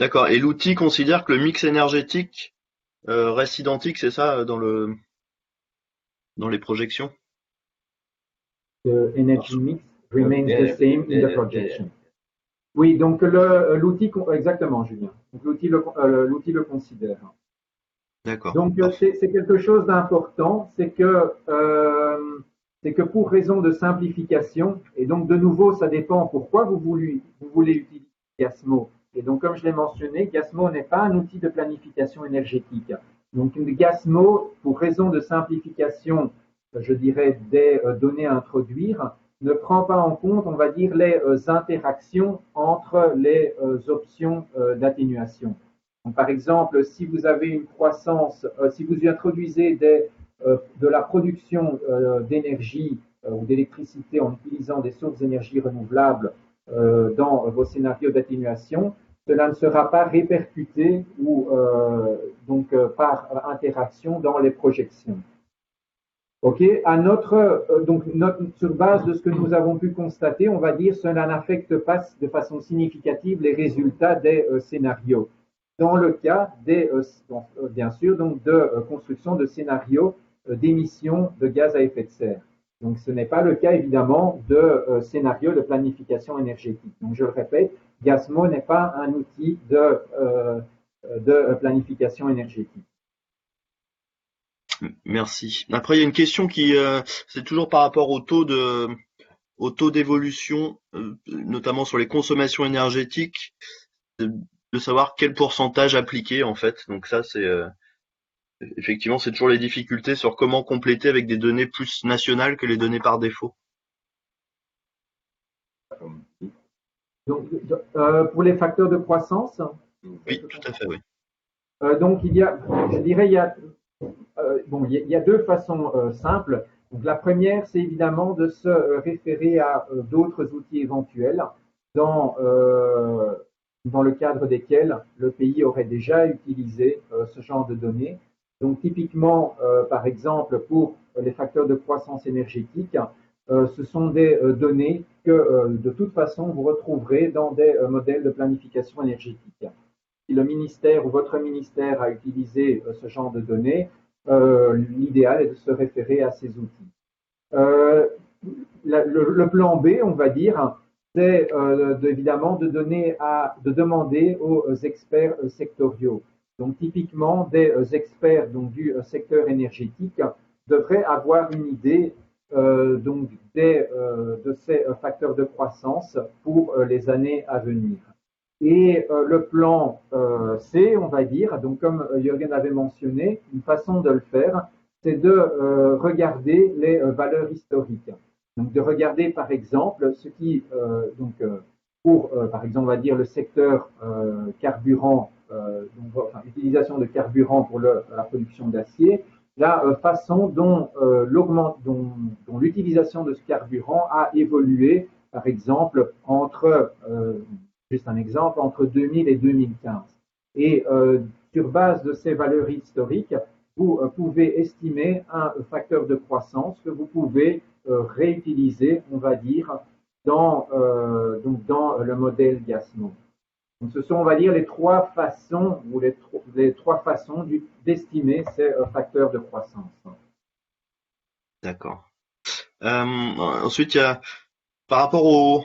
D'accord. Et l'outil considère que le mix énergétique reste identique, c'est ça, dans les projections? The energy mix remains the same in the projection. Oui, donc l'outil, exactement, Julien. Donc l'outil le considère. D'accord. Donc c'est quelque chose d'important, c'est que pour raison de simplification, et donc de nouveau, ça dépend pourquoi vous voulez utiliser Gasmo. Et donc, comme je l'ai mentionné, Gasmo n'est pas un outil de planification énergétique. Donc, Gasmo, pour raison de simplification, je dirais, des données à introduire, ne prend pas en compte, on va dire, les interactions entre les options d'atténuation. Donc, par exemple, si vous avez une croissance, si vous introduisez de la production d'énergie ou d'électricité en utilisant des sources d'énergie renouvelables dans vos scénarios d'atténuation, cela ne sera pas répercuté ou par interaction dans les projections. Ok, sur base de ce que nous avons pu constater, on va dire que cela n'affecte pas de façon significative les résultats des scénarios. Dans le cas bien sûr, donc de construction de scénarios d'émissions de gaz à effet de serre. Donc, ce n'est pas le cas, évidemment, de scénarios de planification énergétique. Donc, je le répète, Gasmo n'est pas un outil de planification énergétique. Merci. Après, il y a une question c'est toujours par rapport au taux d'évolution, notamment sur les consommations énergétiques, de savoir quel pourcentage appliquer en fait. Donc ça, effectivement, c'est toujours les difficultés sur comment compléter avec des données plus nationales que les données par défaut. Donc, pour les facteurs de croissance. Oui, tout à fait, oui. Donc, il y a 2 façons simples. Donc, la première, c'est évidemment de se référer à d'autres outils éventuels dans le cadre desquels le pays aurait déjà utilisé ce genre de données. Donc, typiquement, par exemple, pour les facteurs de croissance énergétique, ce sont des données que, de toute façon, vous retrouverez dans des modèles de planification énergétique. si le ministère ou votre ministère a utilisé ce genre de données, l'idéal est de se référer à ces outils. Le plan B, on va dire, c'est évidemment de demander aux experts sectoriaux. Donc typiquement, des experts donc, du secteur énergétique devraient avoir une idée donc de ces facteurs de croissance pour les années à venir. Et le plan C, on va dire, donc comme Jürgen avait mentionné, une façon de le faire, c'est de regarder les valeurs historiques. Donc de regarder par exemple ce qui, pour par exemple, on va dire le secteur carburant, enfin, utilisation de carburant pour la production d'acier, la façon dont l'utilisation de ce carburant a évolué, par exemple, juste un exemple, entre 2000 et 2015. Et sur base de ces valeurs historiques, vous pouvez estimer un facteur de croissance que vous pouvez réutiliser, on va dire, dans le modèle Gasmo. Donc, ce sont, on va dire, les trois façons ou les trois façons d'estimer ces facteurs de croissance. D'accord. Ensuite, il y a par rapport au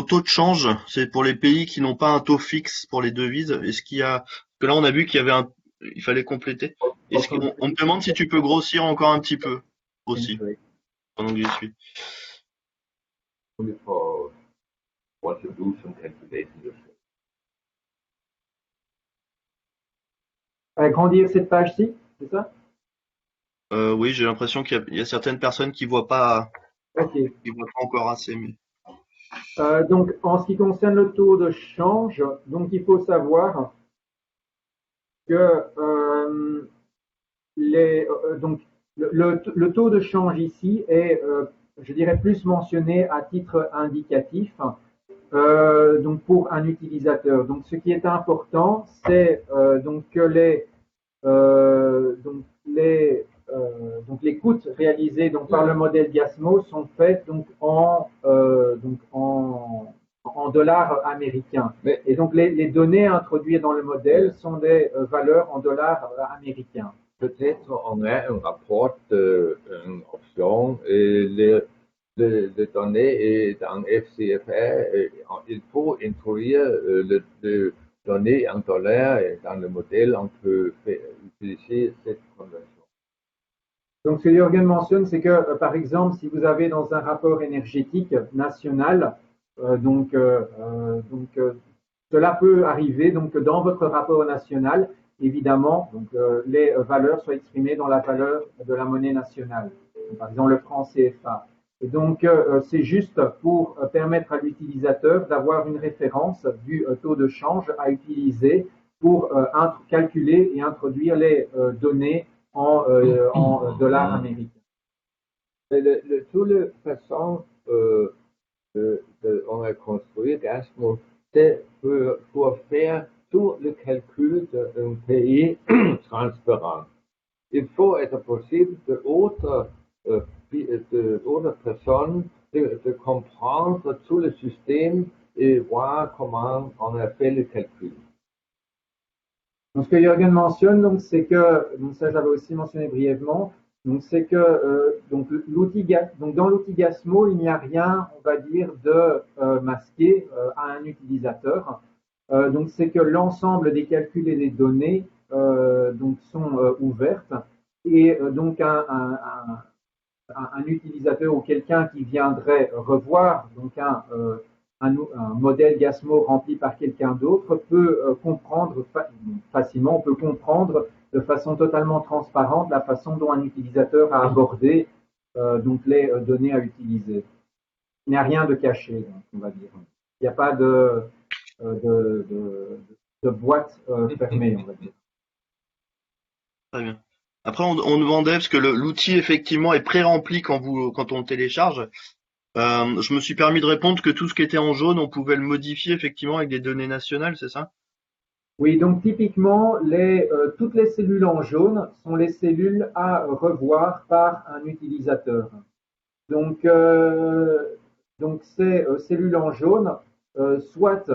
taux de change, c'est pour les pays qui n'ont pas un taux fixe pour les devises. Est-ce qu'il y a, parce que là on a vu qu'il y avait il fallait compléter. Est-ce qu'on on me demande si tu peux grossir encore un petit peu aussi pendant que j'y suis. Agrandir cette page-ci, c'est ça? Oui, j'ai l'impression qu'il y a certaines personnes qui voient pas, Ok. qui voient pas encore assez. Mais... Donc, en ce qui concerne le taux de change, donc il faut savoir que donc le taux de change ici est, je dirais, plus mentionné à titre indicatif. Donc pour un utilisateur. Donc ce qui est important, c'est donc que les coûts réalisés donc par le modèle Gasmo sont faits donc en dollars américains. Et donc les données introduites dans le modèle sont des valeurs en dollars américains. Peut-être on a un rapport, une option, et les données dans FCFR, il faut introduire les données en dollars et dans le modèle, on peut utiliser cette conversion. Donc, ce que Jürgen mentionne, c'est que, par exemple, si vous avez dans un rapport énergétique national, cela peut arriver donc dans votre rapport national, évidemment, donc les valeurs soient exprimées dans la valeur de la monnaie nationale, donc, par exemple le franc CFA. Et donc, c'est juste pour permettre à l'utilisateur d'avoir une référence du taux de change à utiliser pour calculer et introduire les données en dollars américains. De toute façon, on a construit Gasmo, c'est pour faire tout le calcul d'un pays transparent. Il faut être possible d'autres personnes de comprendre tout le système et voir comment on a fait le calcul. Donc, ce que Jürgen mentionne, donc, c'est que, donc ça j'avais aussi mentionné brièvement, donc c'est que donc dans l'outil Gasmo, il n'y a rien, on va dire, de masqué à un utilisateur. Donc c'est que l'ensemble des calculs et des données donc sont ouvertes et donc un utilisateur ou quelqu'un qui viendrait revoir donc un modèle Gasmo rempli par quelqu'un d'autre peut comprendre facilement, on peut comprendre de façon totalement transparente la façon dont un utilisateur a abordé donc les données à utiliser. Il n'y a rien de caché, on va dire. Il n'y a pas de boîte fermée, on va dire. Très bien. Après, on demandait, parce que l'outil effectivement est pré-rempli quand on le télécharge. Je me suis permis de répondre que tout ce qui était en jaune, on pouvait le modifier effectivement avec des données nationales, c'est ça? Oui, donc typiquement, toutes les cellules en jaune sont les cellules à revoir par un utilisateur. Donc ces cellules en jaune, soit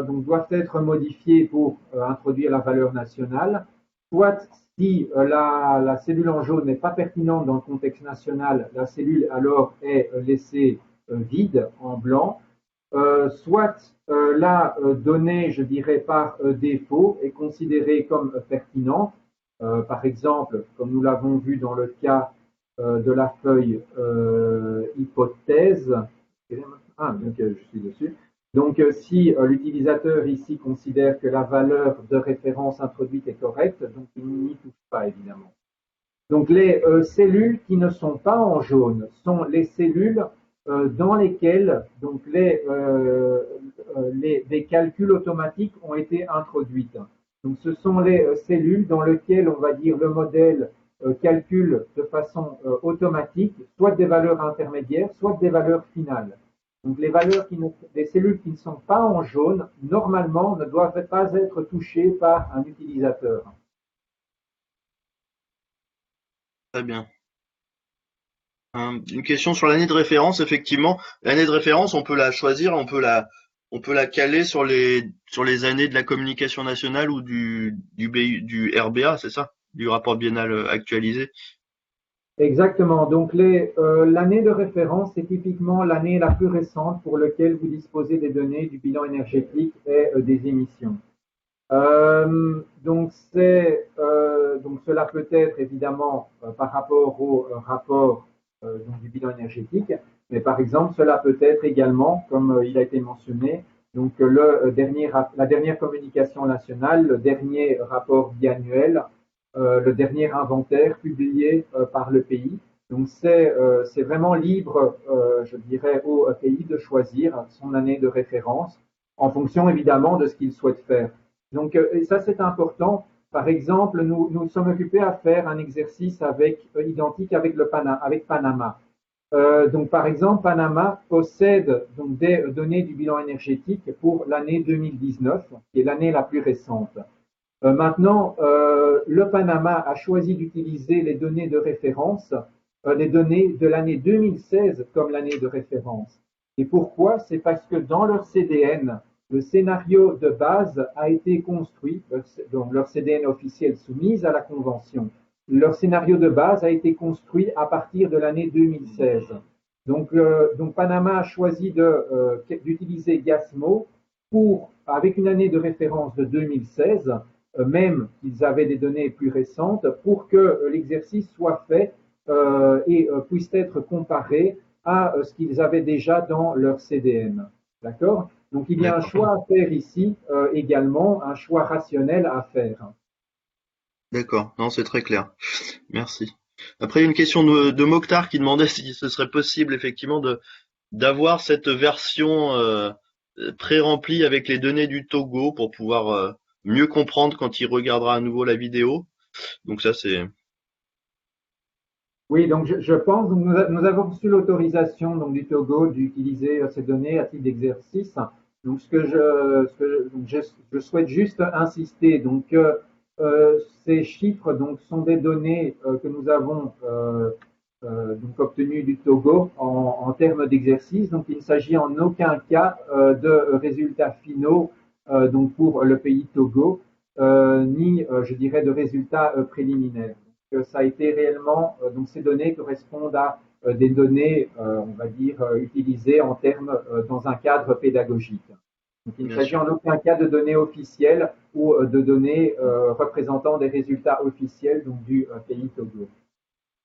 donc doivent être modifiées pour introduire la valeur nationale, soit si la cellule en jaune n'est pas pertinente dans le contexte national, la cellule alors est laissée vide en blanc, soit la donnée, je dirais par défaut, est considérée comme pertinente. Par exemple, comme nous l'avons vu dans le cas de la feuille hypothèse. Donc je suis dessus. Donc si l'utilisateur ici considère que la valeur de référence introduite est correcte, donc il n'y touche pas évidemment. Donc les cellules qui ne sont pas en jaune sont les cellules dans lesquelles donc les calculs automatiques ont été introduits. Donc ce sont les cellules dans lesquelles on va dire le modèle calcule de façon automatique soit des valeurs intermédiaires, soit des valeurs finales. Donc les cellules qui ne sont pas en jaune, normalement, ne doivent pas être touchées par un utilisateur. Très bien. Une question sur l'année de référence, effectivement. L'année de référence, on peut la choisir, on peut la caler sur les années de la communication nationale ou du RBA, c'est ça? Du rapport biennal actualisé. Exactement. Donc l'année de référence, c'est typiquement l'année la plus récente pour laquelle vous disposez des données du bilan énergétique et des émissions. Donc cela peut être évidemment par rapport au rapport donc du bilan énergétique, mais par exemple cela peut être également, comme il a été mentionné, donc la dernière communication nationale, le dernier rapport biannuel, le dernier inventaire publié par le pays. Donc c'est vraiment libre, je dirais, au pays de choisir son année de référence en fonction évidemment de ce qu'il souhaite faire. Donc et ça c'est important. Par exemple, nous sommes occupés à faire un exercice identique avec avec Panama. Donc par exemple, Panama possède donc des données du bilan énergétique pour l'année 2019, qui est l'année la plus récente. Maintenant, le Panama a choisi d'utiliser les données de référence, les données de l'année 2016 comme l'année de référence. Et pourquoi? C'est parce que dans leur CDN, le scénario de base a été construit, donc leur CDN officiel soumise à la Convention, leur scénario de base a été construit à partir de l'année 2016. Donc Panama a choisi d'utiliser GASMO avec une année de référence de 2016, même qu'ils avaient des données plus récentes, pour que l'exercice soit fait et puisse être comparé à ce qu'ils avaient déjà dans leur CDN. D'accord? Donc il y a un choix à faire ici également, un choix rationnel à faire. D'accord. Non, c'est très clair. Merci. Après, il y a une question de Mokhtar qui demandait si ce serait possible effectivement d'avoir cette version pré-remplie avec les données du Togo pour pouvoir mieux comprendre quand il regardera à nouveau la vidéo. Donc ça, c'est Oui, donc je pense, donc nous avons reçu l'autorisation donc du Togo d'utiliser ces données à titre d'exercice. Donc je souhaite juste insister. Donc ces chiffres donc sont des données que nous avons donc obtenues du Togo en termes d'exercice. Donc il ne s'agit en aucun cas de résultats finaux donc pour le pays Togo, ni je dirais de résultats préliminaires. Ça a été réellement, donc ces données correspondent à des données, on va dire, utilisées en termes dans un cadre pédagogique. Donc il ne s'agit en aucun cas de données officielles ou de données représentant des résultats officiels donc, du pays Togo.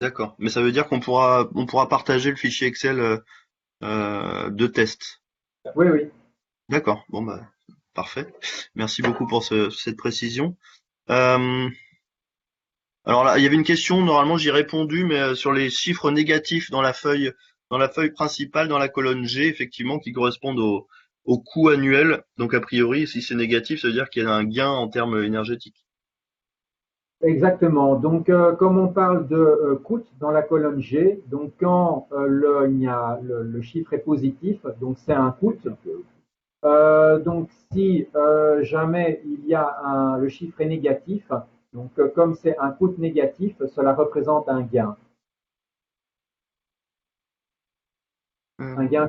d'accord. Mais ça veut dire on pourra partager le fichier Excel de test. Oui, oui. D'accord. Bon bah parfait. Merci beaucoup pour cette précision. Euh, alors là, il y avait une question. Normalement, j'y ai répondu, mais sur les chiffres négatifs dans la feuille principale, dans la colonne G, effectivement, qui correspondent au coût annuel. Donc a priori, si c'est négatif, ça veut dire qu'il y a un gain en termes énergétiques. Exactement. Donc, comme on parle de coût dans la colonne G, donc quand le chiffre est positif, donc c'est un coût. Donc, si jamais il y a le chiffre est négatif, donc comme c'est un coût négatif, cela représente un gain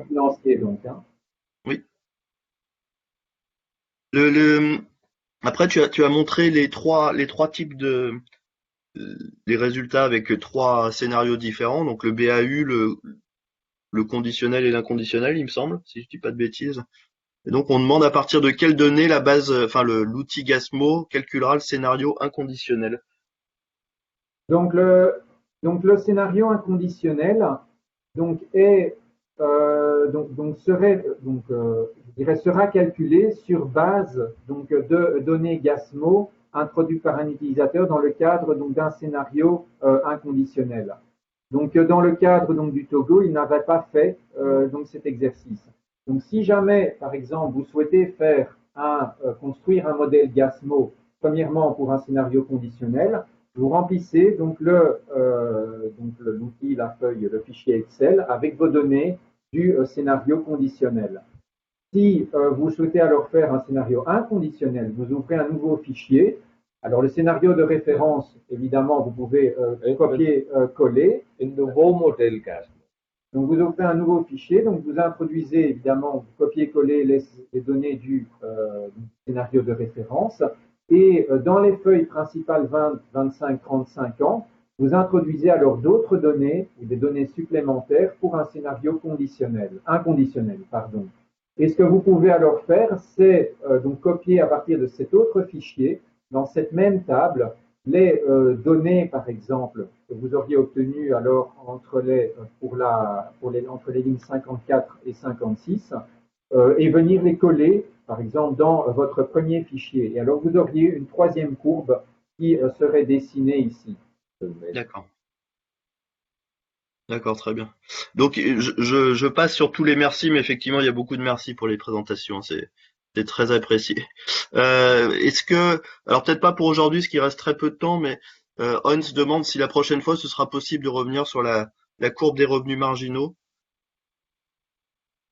financier donc. Hein. Oui. Le, après, tu as montré les trois types les résultats avec trois scénarios différents. Donc le BAU, le conditionnel et l'inconditionnel, il me semble, si je dis pas de bêtises. Et donc on demande à partir de quelles données la base, enfin l'outil Gasmo calculera le scénario inconditionnel. Donc le scénario inconditionnel donc est donc serait je dirais sera calculé sur base donc de données Gasmo introduites par un utilisateur dans le cadre donc d'un scénario inconditionnel. Donc dans le cadre donc du Togo, il n'avait pas fait donc cet exercice. Donc si jamais par exemple vous souhaitez faire construire un modèle Gasmo premièrement pour un scénario conditionnel, vous remplissez donc l'outil, la feuille, le fichier Excel avec vos données du scénario conditionnel. Si vous souhaitez alors faire un scénario inconditionnel, vous ouvrez un nouveau fichier. Alors le scénario de référence, évidemment, vous pouvez copier-coller. Un nouveau modèle Gasmo. Donc vous ouvrez un nouveau fichier, donc vous introduisez évidemment, vous copiez-coller les données du scénario de référence. Et dans les feuilles principales 20, 25, 35 ans, vous introduisez alors d'autres données ou des données supplémentaires pour un scénario inconditionnel. Pardon. Et ce que vous pouvez alors faire, c'est donc copier à partir de cet autre fichier, dans cette même table, les données, par exemple, que vous auriez obtenues alors entre les lignes 54 et 56, et venir les coller, par exemple, dans votre premier fichier. Et alors, vous auriez une troisième courbe qui serait dessinée ici. D'accord. D'accord, très bien. Donc je passe sur tous les merci, mais effectivement il y a beaucoup de merci pour les présentations, c'est très apprécié. Est-ce que, alors peut-être pas pour aujourd'hui, ce qui reste très peu de temps, mais Hans demande si la prochaine fois ce sera possible de revenir sur la courbe des revenus marginaux.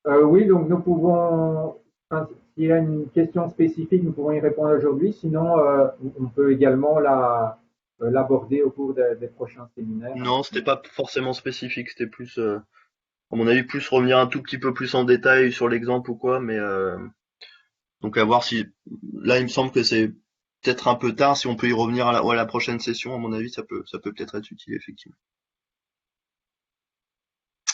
Oui, donc nous pouvons, enfin, s'il y a une question spécifique, nous pouvons y répondre aujourd'hui. Sinon, on peut également l'aborder au cours des prochains séminaires. Non, c'était pas forcément spécifique, c'était plus, à mon avis, plus revenir un tout petit peu plus en détail sur l'exemple ou quoi, mais donc à voir si, là il me semble que c'est peut-être un peu tard, si on peut y revenir à la prochaine session, à mon avis, ça peut peut-être être utile, effectivement.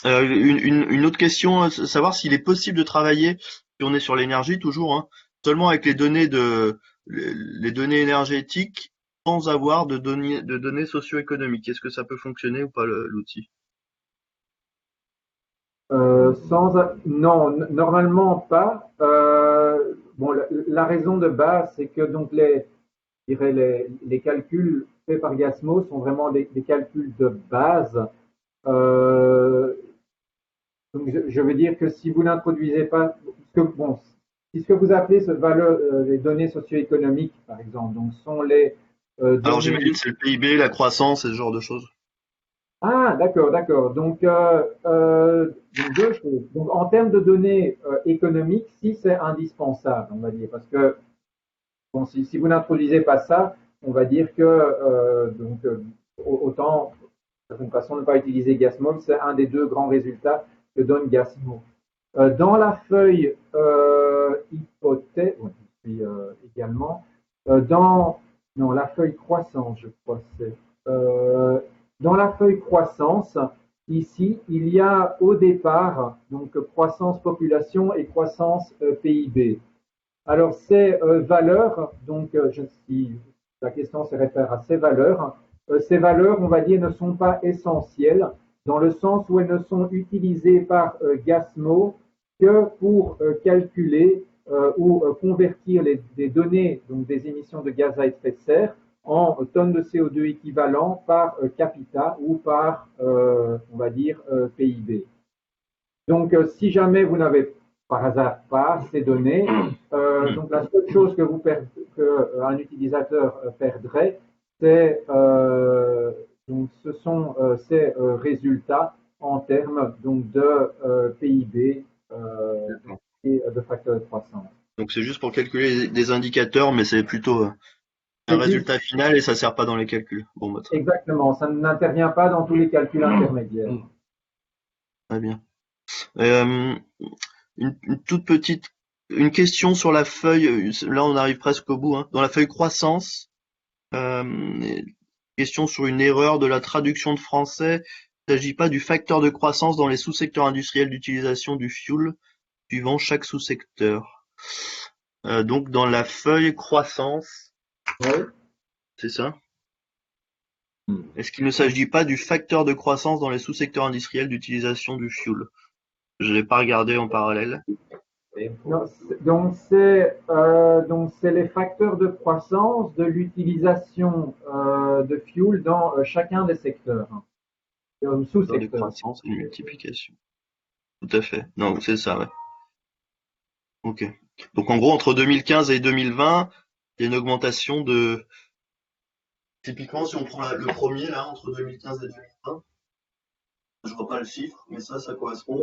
Une autre question, savoir s'il est possible de travailler, si on est sur l'énergie toujours, hein, seulement avec les données énergétiques, sans avoir de données socio-économiques. Est-ce que ça peut fonctionner ou pas l'outil? Non, normalement pas. Bon, la raison de base, c'est que donc je dirais les calculs faits par Gasmo sont vraiment des calculs de base. Euh, Donc, je veux dire que si vous n'introduisez pas, si ce que vous appelez cette valeur, les données socio-économiques, par exemple, donc sont les Alors données. j'imagine que c'est le PIB, la croissance et ce genre de choses. Ah, d'accord, d'accord. Donc deux choses. Donc, en termes de données économiques, si c'est indispensable, on va dire, parce que bon, si vous n'introduisez pas ça, on va dire que autant de toute façon ne pas utiliser Gasmol, c'est un des deux grands résultats que donne Gasmo. Dans la feuille hypothèse, puis également, non, la feuille croissance, je crois c'est. Dans la feuille croissance, ici, il y a au départ donc croissance population et croissance PIB. Alors ces valeurs, donc si la question se réfère à ces valeurs, on va dire, ne sont pas essentielles dans le sens où elles ne sont utilisées par Gasmo que pour calculer ou convertir les données donc des émissions de gaz à effet de serre en tonnes de CO2 équivalent par capita ou par, on va dire, PIB. Donc, si jamais vous n'avez par hasard pas ces données, donc la seule chose qu'un utilisateur perdrait, ce sont ces résultats en termes donc de PIB et de facteur de croissance. Donc c'est juste pour calculer des indicateurs, mais c'est plutôt un résultat final et ça sert pas dans les calculs. Bon, bah, exactement, ça n'intervient pas dans tous les calculs intermédiaires. Très bien. Une toute petite une question sur la feuille, là on arrive presque au bout, hein. Dans la feuille croissance, question sur une erreur de la traduction de français. Il ne s'agit pas du facteur de croissance dans les sous-secteurs industriels d'utilisation du fioul, suivant chaque sous-secteur. Donc dans la feuille croissance, Oui. c'est ça? Est-ce qu'il ne s'agit pas du facteur de croissance dans les sous-secteurs industriels d'utilisation du fioul? Je l'ai pas regardé en parallèle. Non, donc c'est les facteurs de croissance de l'utilisation de fuel dans chacun des secteurs, Facteur de sous-secteurs. croissance et de multiplication. Tout à fait. Non, c'est ça, ouais. Ok. Donc en gros, entre 2015 et 2020, il y a une augmentation de... Typiquement, si on prend le premier, là, entre 2015 et 2020, je vois pas le chiffre, mais ça correspond.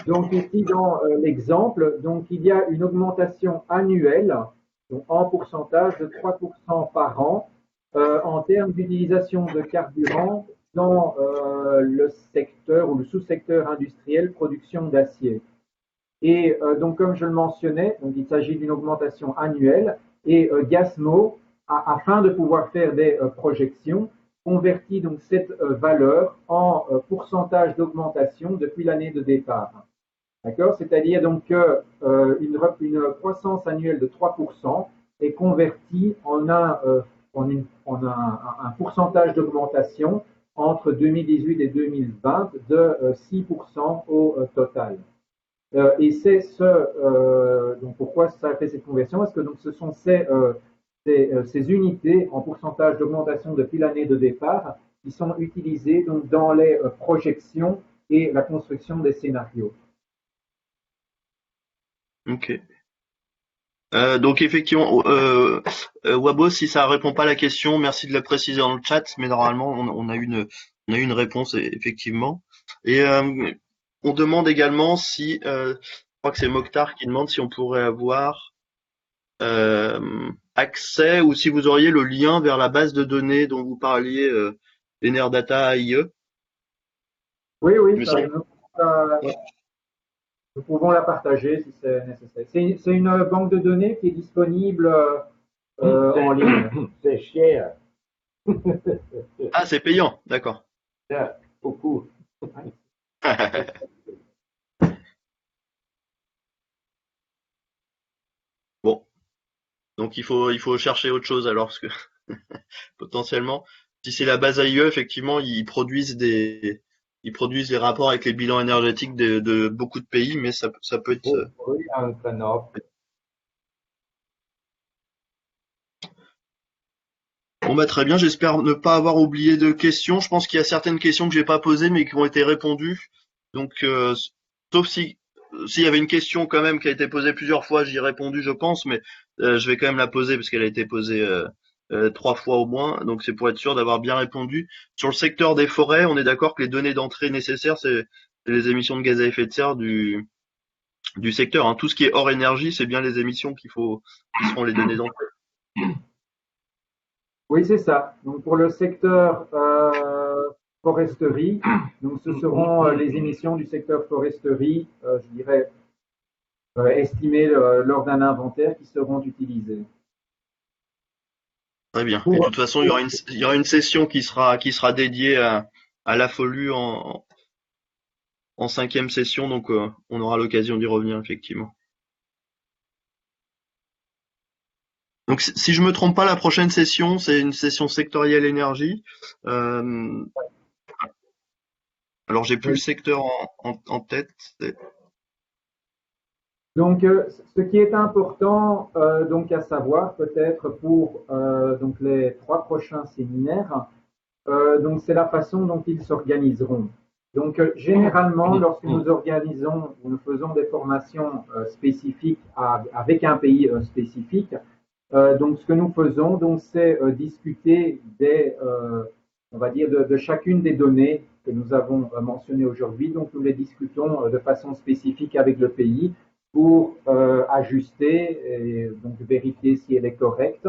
Donc ici dans l'exemple, donc il y a une augmentation annuelle, donc en pourcentage de 3% par an en termes d'utilisation de carburant dans le secteur ou le sous-secteur industriel production d'acier. Et donc comme je le mentionnais, donc il s'agit d'une augmentation annuelle et Gasmo, afin de pouvoir faire des projections, convertit donc cette valeur en pourcentage d'augmentation depuis l'année de départ. D'accord? C'est-à-dire donc qu'une croissance annuelle de 3% est convertie en un pourcentage d'augmentation entre 2018 et 2020 de 6% au total. Et c'est donc pourquoi ça fait cette conversion? Parce que donc ce sont ces unités en pourcentage d'augmentation depuis l'année de départ qui sont utilisées donc dans les projections et la construction des scénarios. Ok. Donc effectivement, Wabo, si ça répond pas à la question, merci de la préciser dans le chat, mais normalement on a une réponse effectivement. Et on demande également si, je crois que c'est Mokhtar qui demande si on pourrait avoir accès ou si vous auriez le lien vers la base de données dont vous parliez, l'Enerdata IE. Oui, oui, Mais ça, ouais. nous pouvons la partager si c'est nécessaire. C'est une banque de données qui est disponible en ligne. C'est cher. Ah, c'est payant, d'accord. Beaucoup. Bon, donc il faut chercher autre chose alors parce que potentiellement, si c'est la base AIE, effectivement, ils produisent des rapports avec les bilans énergétiques de beaucoup de pays, mais ça peut être. Oui, un canard. Bon bah très bien, j'espère ne pas avoir oublié de questions. Je pense qu'il y a certaines questions que j'ai pas posées mais qui ont été répondues. Donc sauf si s'il y avait une question quand même qui a été posée plusieurs fois, j'y ai répondu, je pense, mais je vais quand même la poser parce qu'elle a été posée 3 fois au moins. Donc c'est pour être sûr d'avoir bien répondu. Sur le secteur des forêts, on est d'accord que les données d'entrée nécessaires, c'est les émissions de gaz à effet de serre du secteur, hein. Tout ce qui est hors énergie, c'est bien les émissions qui seront les données d'entrée. Oui, c'est ça. Donc pour le secteur foresterie, donc ce seront les émissions du secteur foresterie, je dirais, estimées lors d'un inventaire qui seront utilisées. Très bien. Et de Pour, toute façon, il y aura une session qui sera dédiée à l'AFOLU en 5e session, donc on aura l'occasion d'y revenir effectivement. Donc si je me trompe pas, la prochaine session, c'est une session sectorielle énergie. Alors j'ai plus le secteur en tête. donc, ce qui est important donc à savoir peut-être pour donc les 3 prochains séminaires, donc c'est la façon dont ils s'organiseront. Donc généralement, lorsque nous organisons ou nous faisons des formations spécifiques avec un pays spécifique, donc ce que nous faisons, donc c'est discuter on va dire de chacune des données que nous avons mentionnées aujourd'hui. Donc nous les discutons de façon spécifique avec le pays pour ajuster et donc vérifier si elle est correcte.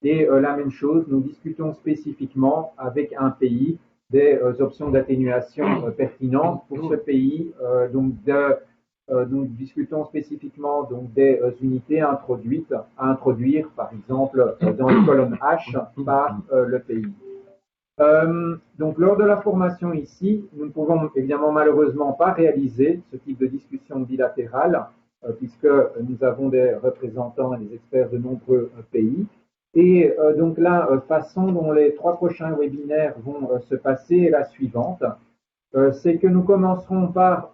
Et la même chose, nous discutons spécifiquement avec un pays des options d'atténuation pertinentes pour ce pays. Donc, discutons spécifiquement donc des unités introduites à introduire, par exemple, dans les colonnes H par le pays. Donc, lors de la formation ici, nous ne pouvons évidemment malheureusement pas réaliser ce type de discussion bilatérale, puisque nous avons des représentants et des experts de nombreux pays. Et donc la façon dont les 3 prochains webinaires vont se passer est la suivante. C'est que nous commencerons par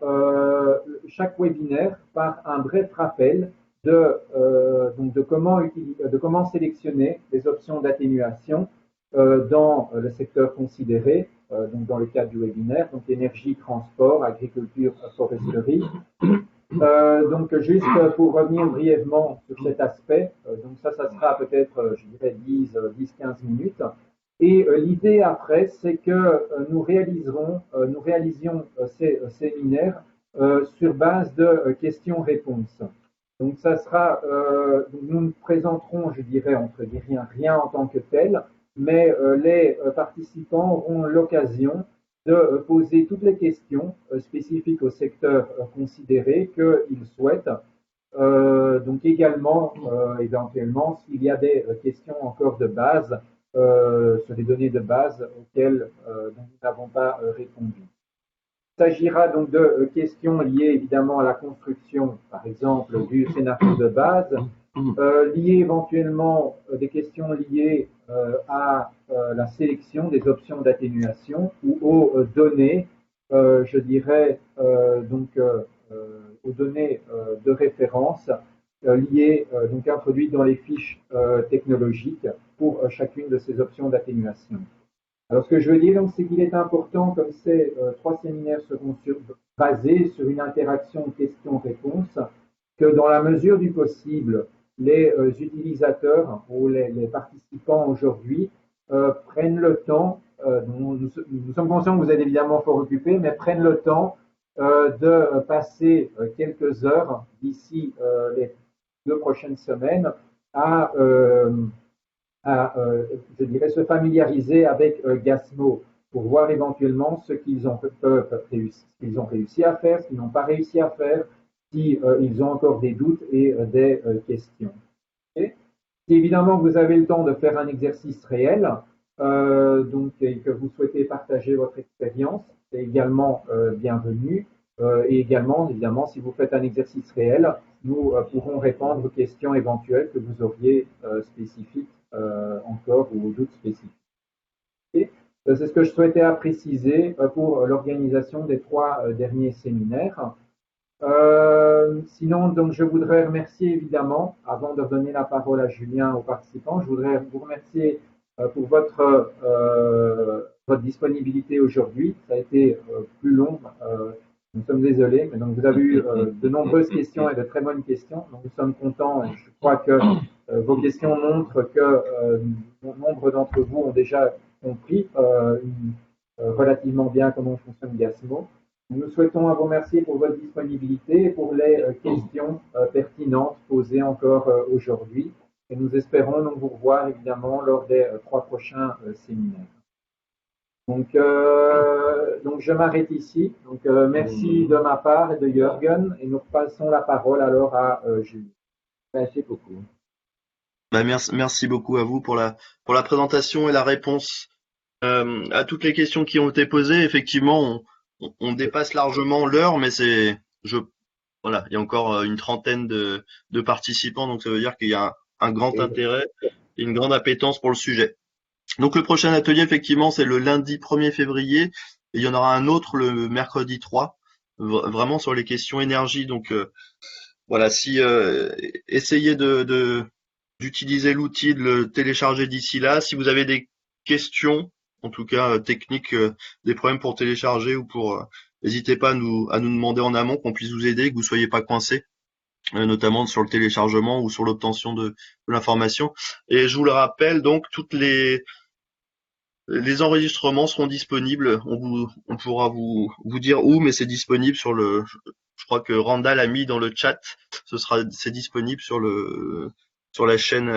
chaque webinaire par un bref rappel donc de comment sélectionner les options d'atténuation dans le secteur considéré, donc dans le cadre du webinaire, donc énergie, transport, agriculture, foresterie. Donc juste pour revenir brièvement sur cet aspect, donc ça sera peut-être, je dirais, 10-15 minutes. Et l'idée après, c'est que nous réalisions ces séminaires sur base de questions-réponses. Donc ça sera, nous ne présenterons, je dirais, entre guillemets, rien en tant que tel, mais les participants auront l'occasion de poser toutes les questions spécifiques au secteur considéré qu'ils souhaitent. Donc également, éventuellement, s'il y a des questions encore de base, sur les données de base auxquelles nous n'avons pas répondu. Il s'agira donc de questions liées évidemment à la construction, par exemple, du scénario de base, liées éventuellement des questions liées à la sélection des options d'atténuation ou aux données, je dirais, aux données de référence liées, donc introduites dans les fiches technologiques pour chacune de ces options d'atténuation. Alors, ce que je veux dire, c'est qu'il est important, comme ces 3 séminaires seront basés sur une interaction questions-réponses, que dans la mesure du possible, les utilisateurs ou les participants aujourd'hui prennent le temps, nous sommes conscients que vous êtes évidemment fort occupés, mais prennent le temps de passer quelques heures d'ici les 2 prochaines semaines à je dirais, se familiariser avec Gasmo pour voir éventuellement ce qu'ils ont réussi à faire, ce qu'ils n'ont pas réussi à faire, si ils ont encore des doutes et des questions. Okay. Si évidemment vous avez le temps de faire un exercice réel, donc et que vous souhaitez partager votre expérience, c'est également bienvenu. Et également, évidemment, si vous faites un exercice réel, nous pourrons répondre aux questions éventuelles que vous auriez spécifiques encore ou aux doutes spécifiques. Et c'est ce que je souhaitais préciser pour l'organisation des 3 derniers séminaires. Sinon, donc, je voudrais remercier évidemment, avant de donner la parole à Julien, aux participants, je voudrais vous remercier pour votre disponibilité aujourd'hui. Ça a été plus long. Nous sommes désolés, mais donc vous avez eu de nombreuses questions et de très bonnes questions. Donc nous sommes contents et je crois que vos questions montrent que nombre d'entre vous ont déjà compris relativement bien comment fonctionne Gasmo. Nous souhaitons vous remercier pour votre disponibilité et pour les questions pertinentes posées encore aujourd'hui. Et nous espérons donc vous revoir évidemment lors des 3 prochains séminaires. Donc je m'arrête ici. Donc merci de ma part et de Jürgen et nous passons la parole alors à Julien. Merci beaucoup. Merci beaucoup à vous pour la présentation et la réponse à toutes les questions qui ont été posées. Effectivement, on dépasse largement l'heure, mais voilà, il y a encore une trentaine de participants, donc ça veut dire qu'il y a un grand intérêt et une grande appétence pour le sujet. Donc le prochain atelier, effectivement, c'est le lundi 1er février, et il y en aura un autre le mercredi 3, vraiment sur les questions énergie. Donc voilà, essayez d'utiliser l'outil, de le télécharger d'ici là. Si vous avez des questions, en tout cas techniques, des problèmes pour télécharger ou n'hésitez pas à nous demander en amont qu'on puisse vous aider, que vous soyez pas coincés, notamment sur le téléchargement ou sur l'obtention de l'information. Et je vous le rappelle, donc toutes les enregistrements seront disponibles. On pourra vous dire où, mais c'est disponible je crois que Randall a mis dans le chat. C'est disponible sur la chaîne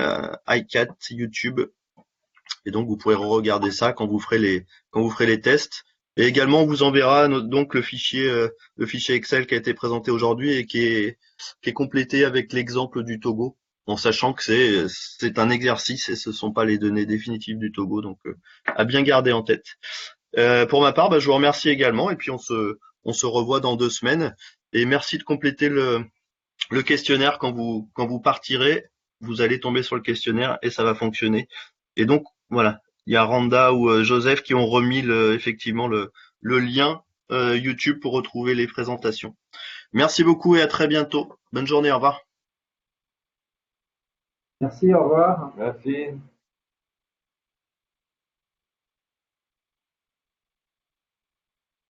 iCat YouTube. Et donc, vous pourrez regarder ça quand vous ferez les tests. Et également, on vous enverra donc le fichier Excel qui a été présenté aujourd'hui et qui est complété avec l'exemple du Togo, en sachant que c'est un exercice et ce sont pas les données définitives du Togo, donc à bien garder en tête. Pour ma part, je vous remercie également et puis on se revoit dans 2 semaines. Et merci de compléter le questionnaire quand vous partirez. Vous allez tomber sur le questionnaire et ça va fonctionner. Et donc voilà, il y a Randa ou Joseph qui ont remis effectivement le lien YouTube pour retrouver les présentations. Merci beaucoup et à très bientôt. Bonne journée, au revoir. Merci, au revoir. Merci.